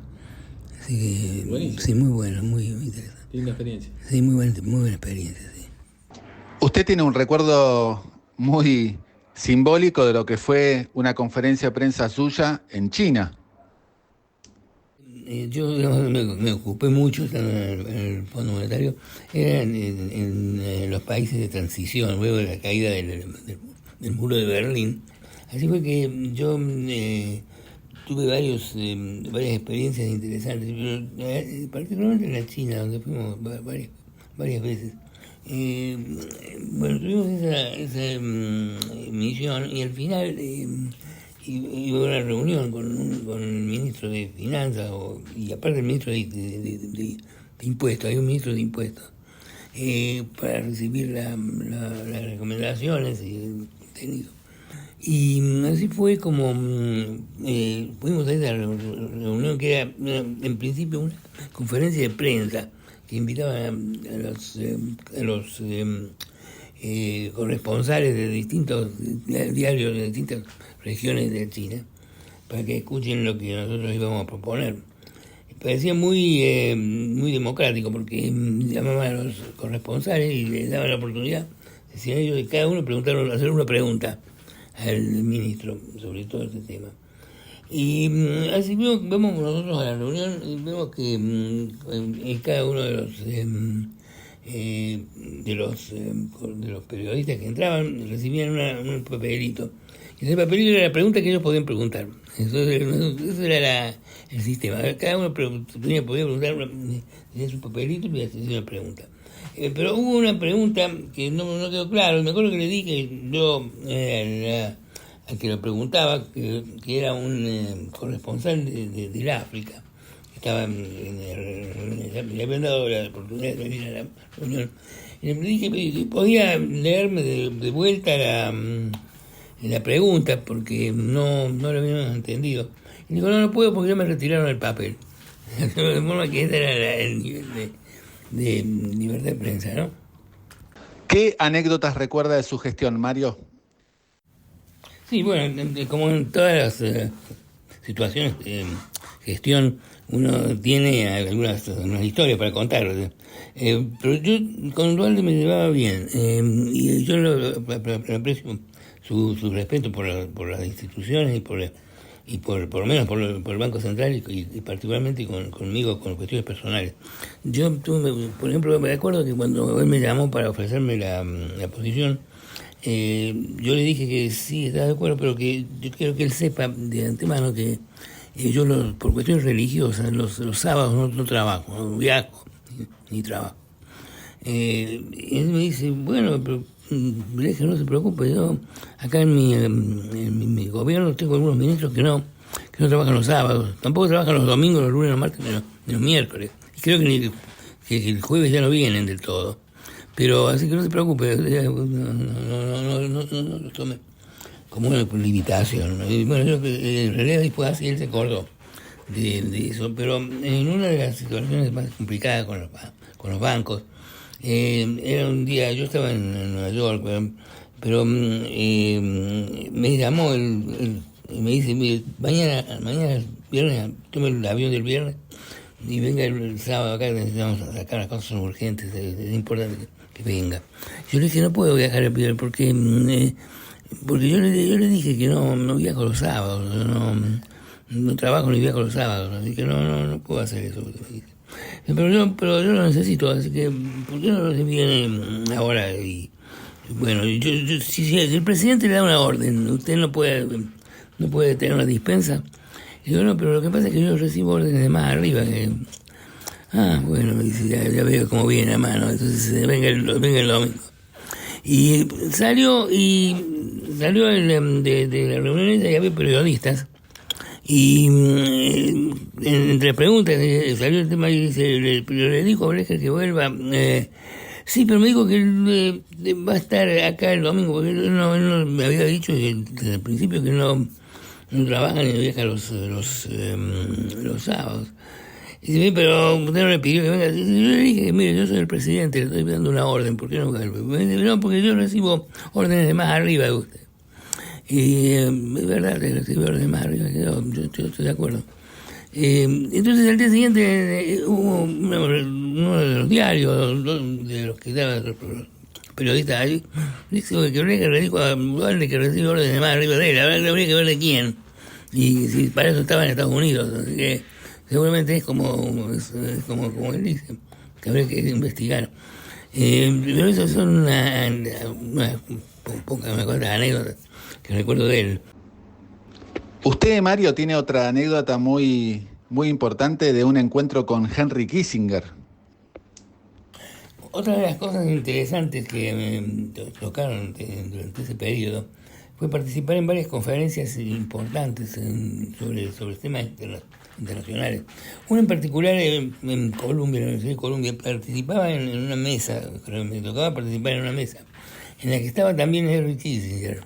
Así que, buenísimo. Sí, muy bueno, muy interesante. Linda experiencia. Sí, muy buena experiencia, sí. Usted tiene un recuerdo muy simbólico de lo que fue una conferencia de prensa suya en China. Yo me ocupé mucho estando en el Fondo Monetario, era en los países de transición, luego de la caída del muro de Berlín. Así fue que yo tuve varias experiencias interesantes, pero particularmente en la China, donde fuimos varias veces. Bueno, tuvimos esa misión y al final iba a una reunión con el ministro de Finanzas y aparte el ministro de Impuestos, hay un ministro de Impuestos, para recibir las recomendaciones y el técnico. Y así fue como fuimos a esa reunión que era en principio una conferencia de prensa que invitaba a los corresponsales de distintos diarios de distintas regiones de China para que escuchen lo que nosotros íbamos a proponer. Parecía muy democrático porque llamaban a los corresponsales y les daban la oportunidad, decían ellos, de cada uno hacer una pregunta al ministro sobre todo este tema. Y así vemos nosotros a la reunión y vemos que en cada uno de los periodistas que entraban recibían un papelito. Y ese papelito era la pregunta que ellos podían preguntar. Eso era el sistema. Cada uno podía preguntar, tenía su papelito y hacía una pregunta. Pero hubo una pregunta que no quedó claro. Me acuerdo que le dije yo al que lo preguntaba, que era un corresponsal del África, que estaba le habían dado la oportunidad de venir a la reunión. Y le dije que podía leerme de vuelta la pregunta, porque no lo habíamos entendido. Y digo, no puedo porque ya me retiraron el papel. De forma que ese era el nivel de libertad de prensa, ¿no? ¿Qué anécdotas recuerda de su gestión, Mario? Sí, bueno, como en todas las situaciones de gestión, uno tiene algunas historias para contar. Pero yo con Dualde me llevaba bien. Y yo aprecio su respeto por las instituciones y por lo menos por el Banco Central y particularmente conmigo con cuestiones personales. Yo tuve, por ejemplo, me acuerdo que cuando él me llamó para ofrecerme la posición, yo le dije que sí, estaba de acuerdo, pero que yo quiero que él sepa de antemano que yo por cuestiones religiosas los sábados no trabajo, no viajo ni trabajo. Y él me dice, bueno, pero le dije, no se preocupe, yo acá en mi gobierno tengo algunos ministros que no trabajan los sábados, tampoco trabajan los domingos, los lunes, los martes, ni los miércoles. Y creo que el jueves ya no vienen del todo. Pero así que no se preocupe, no lo tome como una limitación. Y bueno, yo en realidad después así él se acordó de eso, pero en una de las situaciones más complicadas con los bancos, era un día, yo estaba en Nueva York, pero me llamó y me dice, mire, mañana viernes, tome el avión del viernes y venga el sábado acá, necesitamos sacar las cosas, son urgentes, es importante que venga. Yo le dije, no puedo viajar el viernes porque yo le dije que no viajo los sábados, no trabajo ni viajo los sábados, así que no puedo hacer eso. Pero yo lo necesito, así que ¿por qué no se viene ahora? Y bueno, si el presidente le da una orden, usted no puede tener una dispensa. Y digo, no, pero lo que pasa es que yo recibo órdenes de más arriba. Bueno, dice, ya veo cómo viene a mano, entonces venga el domingo. Y salió de la reunión esa y había periodistas. Y entre preguntas salió el tema y dice, le dijo a Brecher que vuelva. Sí, pero me dijo que él va a estar acá el domingo, porque él no me había dicho desde el principio que no trabaja ni viaja los sábados. Y dice, pero usted no le pidió que venga. Yo le dije, mire, yo soy el presidente, le estoy dando una orden, ¿por qué no vuelve? Me dice, no, porque yo recibo órdenes de más arriba de usted. Y es verdad que recibo órdenes más arriba, yo estoy de acuerdo. Entonces al día siguiente hubo uno de los diarios, de los que daban periodistas ahí, dice que habría que recibe órdenes de más arriba de él, habría que ver de quién. Y si para eso estaba en Estados Unidos, así que seguramente es como él dice, que habría que investigar. Pero esas son unas pocas anécdotas que recuerdo de él. Usted, Mario, tiene otra anécdota muy, muy importante de un encuentro con Henry Kissinger. Otra de las cosas interesantes que me tocaron durante ese periodo fue participar en varias conferencias importantes sobre temas internacionales. Una en particular en Columbia, en la Universidad de Columbia, participaba en una mesa, creo que me tocaba participar en una mesa, en la que estaba también Henry Kissinger.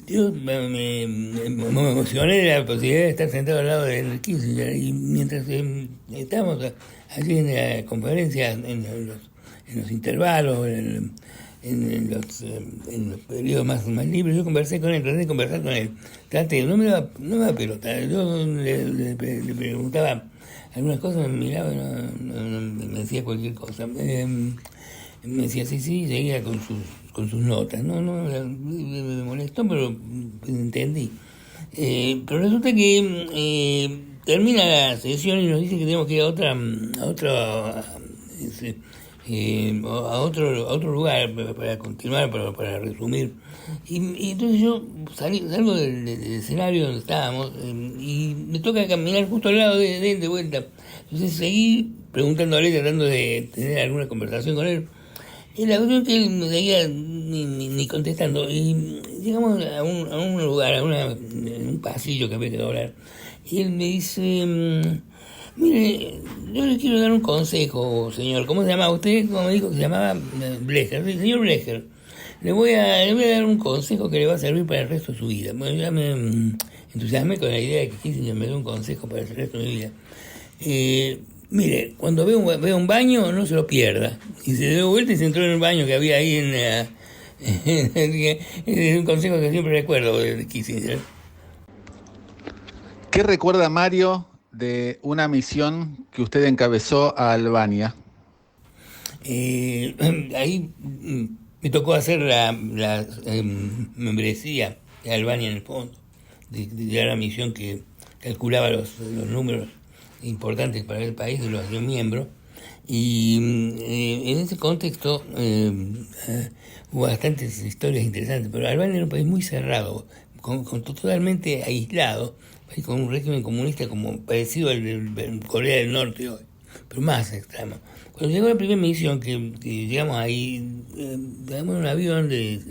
Yo me emocioné de la posibilidad de estar sentado al lado de Henry Kissinger, y mientras estábamos allí en la conferencia, en los intervalos, en los periodos más libres, yo traté de conversar con él. No me daba pelota. Yo le preguntaba algunas cosas, me miraba, me decía cualquier cosa. Me decía sí, seguía con sus notas. No, me molestó, pero entendí. Pero resulta que termina la sesión y nos dice que tenemos que ir a otro lugar para continuar, para resumir. Y entonces yo salgo del escenario donde estábamos y me toca caminar justo al lado de él de vuelta. Entonces seguí preguntándole, tratando de tener alguna conversación con él. Y la verdad es que él me seguía ni contestando. Y llegamos a un lugar, un pasillo que había que doblar. Y él me dice: mire, yo le quiero dar un consejo, señor. ¿Cómo se llama usted? Como me dijo que se llamaba Blecher. Sí, señor Blecher, le voy a dar un consejo que le va a servir para el resto de su vida. Bueno, ya me entusiasmé con la idea de que Kissinger me dé un consejo para el resto de mi vida. Mire, cuando vea un baño, no se lo pierda. Y se dio vuelta y se entró en el baño que había ahí es un consejo que siempre recuerdo de Kissinger. ¿Qué recuerda, Mario, de una misión que usted encabezó a Albania? Ahí me tocó hacer la membresía de Albania en el fondo, de la misión que calculaba los números importantes para el país de los miembros. Y en ese contexto hubo bastantes historias interesantes, pero Albania era un país muy cerrado, totalmente aislado, con un régimen comunista como parecido al de Corea del Norte hoy, pero más extremo. Cuando llegó la primera misión, que llegamos ahí, llegamos en un avión de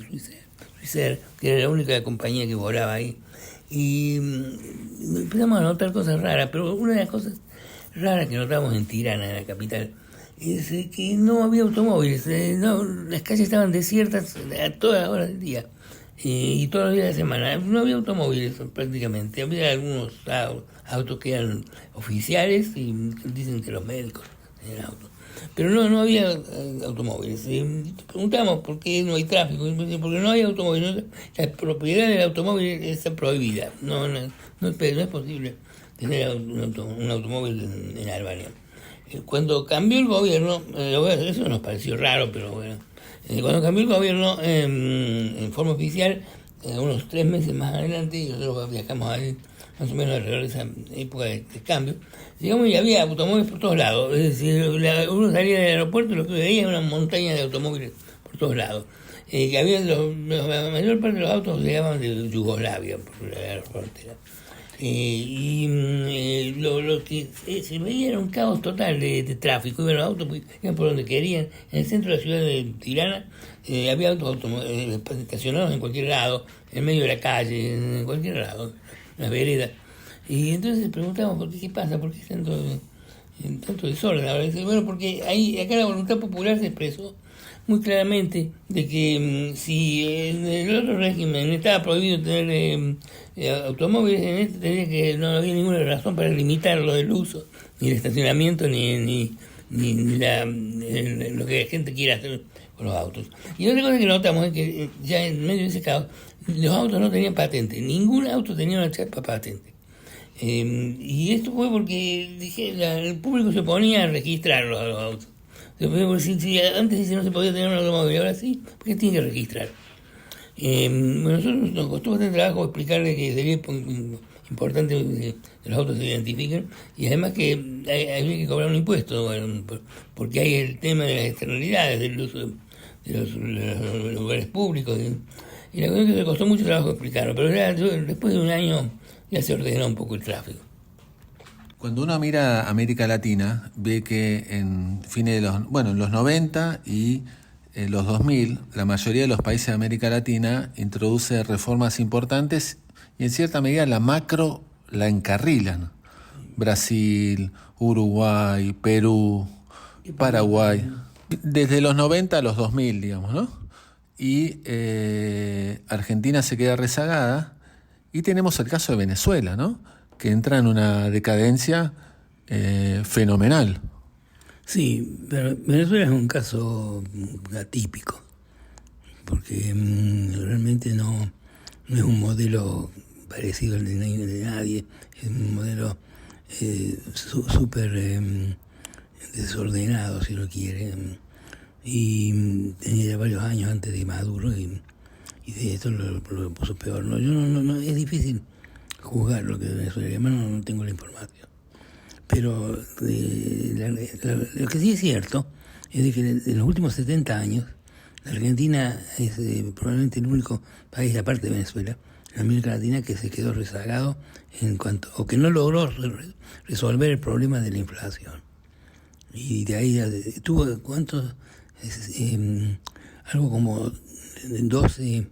Swissair, que era la única compañía que volaba ahí, y empezamos a notar cosas raras, pero una de las cosas raras que notamos en Tirana, en la capital, es que no había automóviles, las calles estaban desiertas a todas las horas del día. Y todos los días de la semana no había automóviles prácticamente, había algunos autos que eran oficiales y dicen que los médicos tenían autos, pero no había automóviles. Preguntamos por qué no hay tráfico, porque no hay automóviles, la propiedad del automóvil está prohibida, no es posible tener un automóvil en Albania. Cuando cambió el gobierno, eso nos pareció raro, pero bueno. Cuando cambió el gobierno en forma oficial, unos 3 meses más adelante, y nosotros viajamos ahí más o menos alrededor de esa época de cambio, llegamos y había automóviles por todos lados. Es decir, uno salía del aeropuerto y lo que veía era una montaña de automóviles por todos lados. Que había la mayor parte de los autos llegaban de Yugoslavia, por la frontera. Lo que se veía era un caos total de tráfico. Iban los autos, iban por donde querían. En el centro de la ciudad de Tirana había autos estacionados en cualquier lado, en medio de la calle, en cualquier lado, en las veredas. Y entonces preguntamos, ¿qué pasa? ¿Por qué tanto desorden? Ahora dice, bueno, porque acá la voluntad popular se expresó muy claramente de que si en el otro régimen estaba prohibido tener automóviles, en este tendría que no había ninguna razón para limitarlo del uso, ni el estacionamiento, ni lo que la gente quiera hacer con los autos. Y otra cosa que notamos es que ya en medio de ese caos, los autos no tenían patente, ningún auto tenía una chapa patente. Y esto fue porque el público se ponía a registrar los autos. Si antes no se podía tener un automóvil, ahora sí, porque tiene que registrar. Nosotros nos costó bastante trabajo explicarle que sería importante que los autos se identifiquen, y además que había que cobrar un impuesto, bueno, porque hay el tema de las externalidades del uso de los lugares públicos, y la verdad es que le costó mucho trabajo explicarlo, pero ya, después de un año ya se ordenó un poco el tráfico. Cuando uno mira América Latina, ve que en fines de en los 90 y los 2000, la mayoría de los países de América Latina introduce reformas importantes y en cierta medida la macro la encarrilan. Brasil, Uruguay, Perú, Paraguay. Desde los 90 a los 2000, digamos, ¿no? Y Argentina se queda rezagada y tenemos el caso de Venezuela, ¿no? Que entra en una decadencia fenomenal. Sí, pero Venezuela es un caso atípico, porque realmente no es un modelo parecido al de nadie, es un modelo súper desordenado, si lo quiere, y tenía ya varios años antes de Maduro, y de esto lo puso peor. No, es difícil juzgar lo que es Venezuela, además no tengo la información. Pero lo que sí es cierto es que en los últimos 70 años la Argentina es probablemente el único país, aparte de Venezuela, en América Latina, que se quedó rezagado o que no logró resolver el problema de la inflación. Y de ahí tuvo algo como 12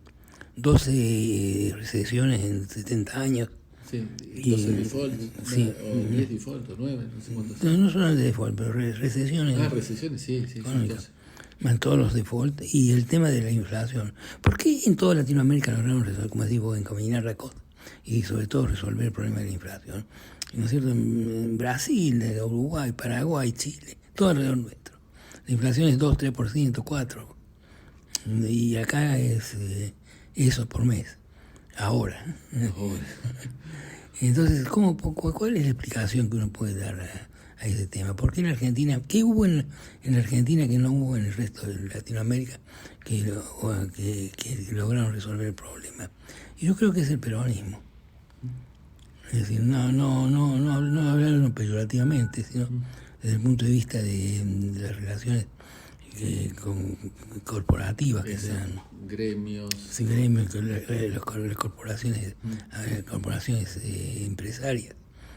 recesiones en 70 años. Sí, 12 default, sí, o 10 default, o 9, no sé cuántos. No son de default, pero recesiones. Recesiones, sí, son 12. Más todos los default y el tema de la inflación. ¿Por qué en toda Latinoamérica lograron resolver, como decís vos, encaminar la cosa y sobre todo resolver el problema de la inflación? ¿No es cierto? En Brasil, Uruguay, Paraguay, Chile, todo alrededor nuestro. La inflación es 2, 3%, 4%. Y acá es eso por mes. Ahora. Entonces, ¿cuál es la explicación que uno puede dar a ese tema? ¿Por qué en Argentina, qué hubo en la Argentina que no hubo en el resto de Latinoamérica que lograron resolver el problema? Y yo creo que es el peronismo. Es decir, no hablarlo peyorativamente, sino desde el punto de vista de las relaciones corporativas que sean gremios, las corporaciones empresarias,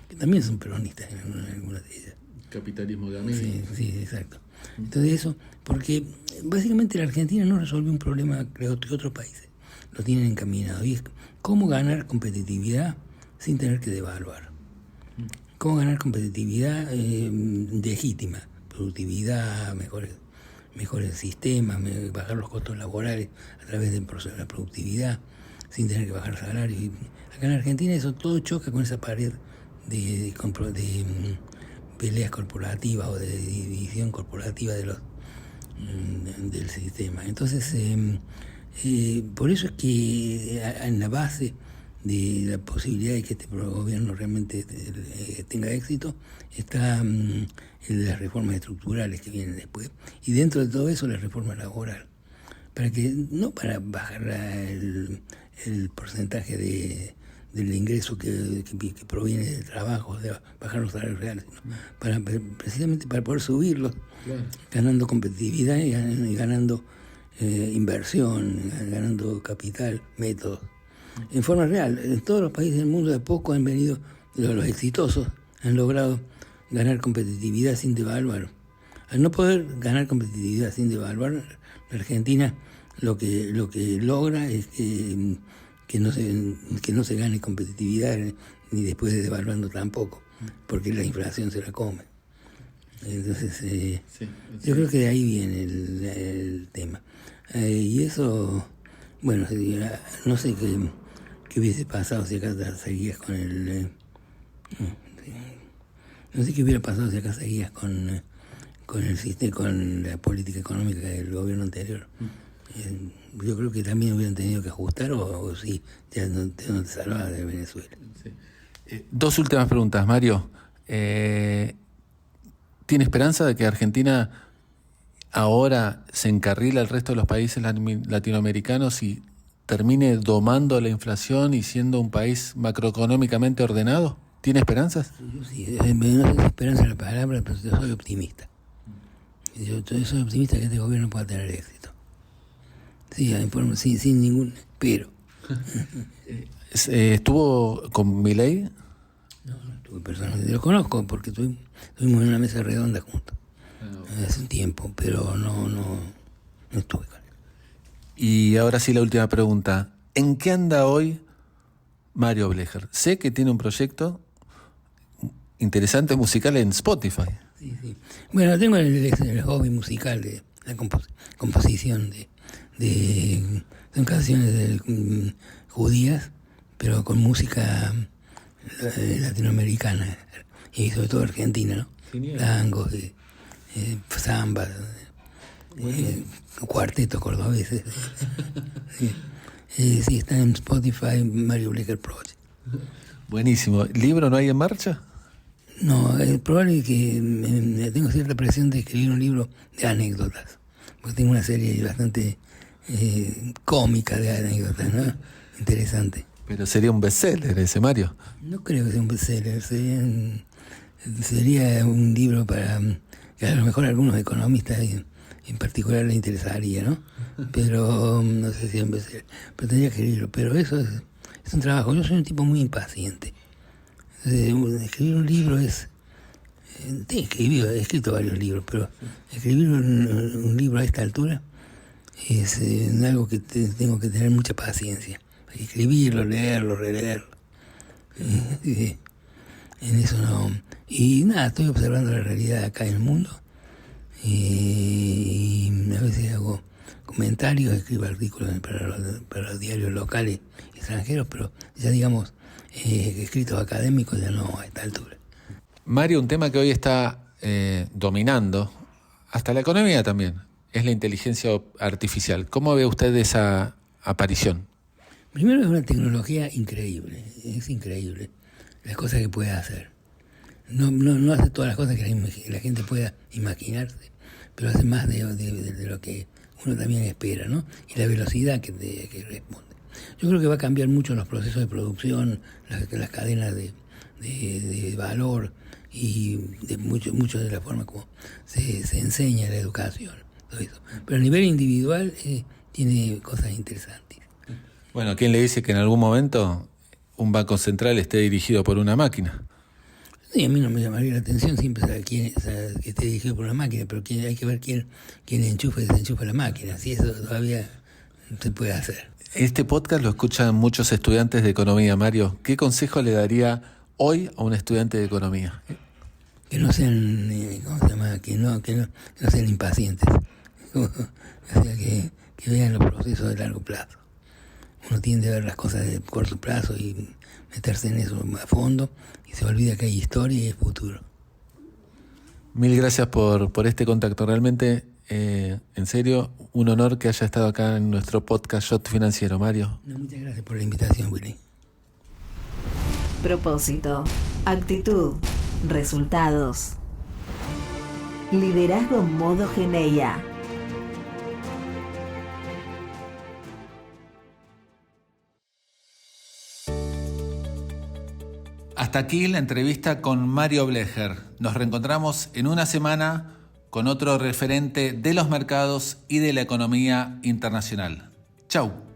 que también son peronistas en algunas de ellas. Capitalismo de América. Sí, exacto. Entonces eso, porque básicamente la Argentina no resolvió un problema que otros países lo tienen encaminado, y es cómo ganar competitividad sin tener que devaluar. Cómo ganar competitividad legítima, productividad, mejores sistemas, bajar los costos laborales a través del proceso de la productividad, sin tener que bajar salarios. Y acá en Argentina eso todo choca con esa pared de peleas corporativas o de división corporativa del sistema. Entonces, por eso es que en la base de la posibilidad de que este gobierno realmente tenga éxito está las reformas estructurales que vienen después, y dentro de todo eso la reforma laboral, no para bajar el porcentaje del ingreso que proviene del trabajo, de bajar los salarios reales, sino precisamente para poder subirlos, claro, ganando competitividad y ganando inversión, ganando capital, métodos. En forma real, en todos los países del mundo de a poco han venido, los exitosos han logrado ganar competitividad sin devaluar. Al no poder ganar competitividad sin devaluar, la Argentina lo que logra es que no se gane competitividad ni después de devaluando tampoco, porque la inflación se la come. Entonces, yo creo que de ahí viene el tema. Y eso, bueno, no sé qué hubiese pasado si acá seguías con no sé qué hubiera pasado si acá seguías con el sistema, con la política económica del gobierno anterior. Yo creo que también hubieran tenido que ajustar, o sí, ya no te salvabas de Venezuela. Sí. Dos últimas preguntas, Mario. ¿Tiene esperanza de que Argentina ahora se encarrila el resto de los países latinoamericanos y termine domando la inflación y siendo un país macroeconómicamente ordenado? ¿Tiene esperanzas? Yo sí, no sé si esperanza es la palabra, pero yo soy optimista. Yo soy optimista que este gobierno pueda tener éxito. Sí, sin ningún pero. ¿Estuvo con Milei? No estuve personalmente. Lo conozco porque estuvimos en una mesa redonda juntos. Hace un tiempo, pero no estuve con él. Y ahora sí la última pregunta. ¿En qué anda hoy Mario Blecher? Sé que tiene un proyecto interesante musical en Spotify. Sí. Bueno, tengo el hobby musical de la composición son canciones judías, pero con música latinoamericana y sobre todo argentina, ¿no? Tangos, zambas, cuartetos cordobeses. Sí, está en Spotify, Mario Blecher Project. Buenísimo. ¿Libro no hay en marcha? No, es probable que tengo cierta presión de escribir un libro de anécdotas, porque tengo una serie bastante cómica de anécdotas, ¿no? Interesante. Pero sería un bestseller ese, Mario. No creo que sea un bestseller, sería un libro para que a lo mejor a algunos economistas en particular les interesaría, ¿no? Pero no sé si es un bestseller, pero tendría que escribirlo. Pero eso es un trabajo. Yo soy un tipo muy impaciente. Escribir un libro es... he escrito varios libros, pero escribir un libro a esta altura es algo que tengo que tener mucha paciencia. Escribirlo, leerlo, releerlo. En eso no... Y nada, estoy observando la realidad acá en el mundo. Y a veces hago comentarios, escribo artículos para los diarios locales extranjeros, pero ya digamos... escritos académicos ya no a esta altura. Mario, un tema que hoy está dominando, hasta la economía también, es la inteligencia artificial. ¿Cómo ve usted esa aparición? Primero, es una tecnología increíble, es increíble las cosas que puede hacer. No hace todas las cosas que la gente pueda imaginarse, pero hace más de lo que uno también espera, ¿no? Y la velocidad que responde. Yo creo que va a cambiar mucho los procesos de producción, las cadenas de valor y de mucho de la forma como se enseña la educación, todo eso. Pero a nivel individual tiene cosas interesantes. Bueno, ¿quién le dice que en algún momento un banco central esté dirigido por una máquina? Sí, a mí no me llamaría la atención siempre saber que esté dirigido por una máquina, pero hay que ver quién enchufa y desenchufa la máquina, si eso todavía se puede hacer. Este podcast lo escuchan muchos estudiantes de economía, Mario. ¿Qué consejo le daría hoy a un estudiante de economía? Que no sean, que no sean impacientes. O sea, que vean los procesos de largo plazo. Uno tiende a ver las cosas de corto plazo y meterse en eso a fondo y se olvida que hay historia y hay futuro. Mil gracias por este contacto. Realmente, en serio, un honor que haya estado acá en nuestro podcast Shot Financiero, Mario. Muchas gracias por la invitación, Willy. Propósito, actitud, resultados. Liderazgo modo Geneia. Hasta aquí la entrevista con Mario Blecher. Nos reencontramos en una semana con otro referente de los mercados y de la economía internacional. Chau.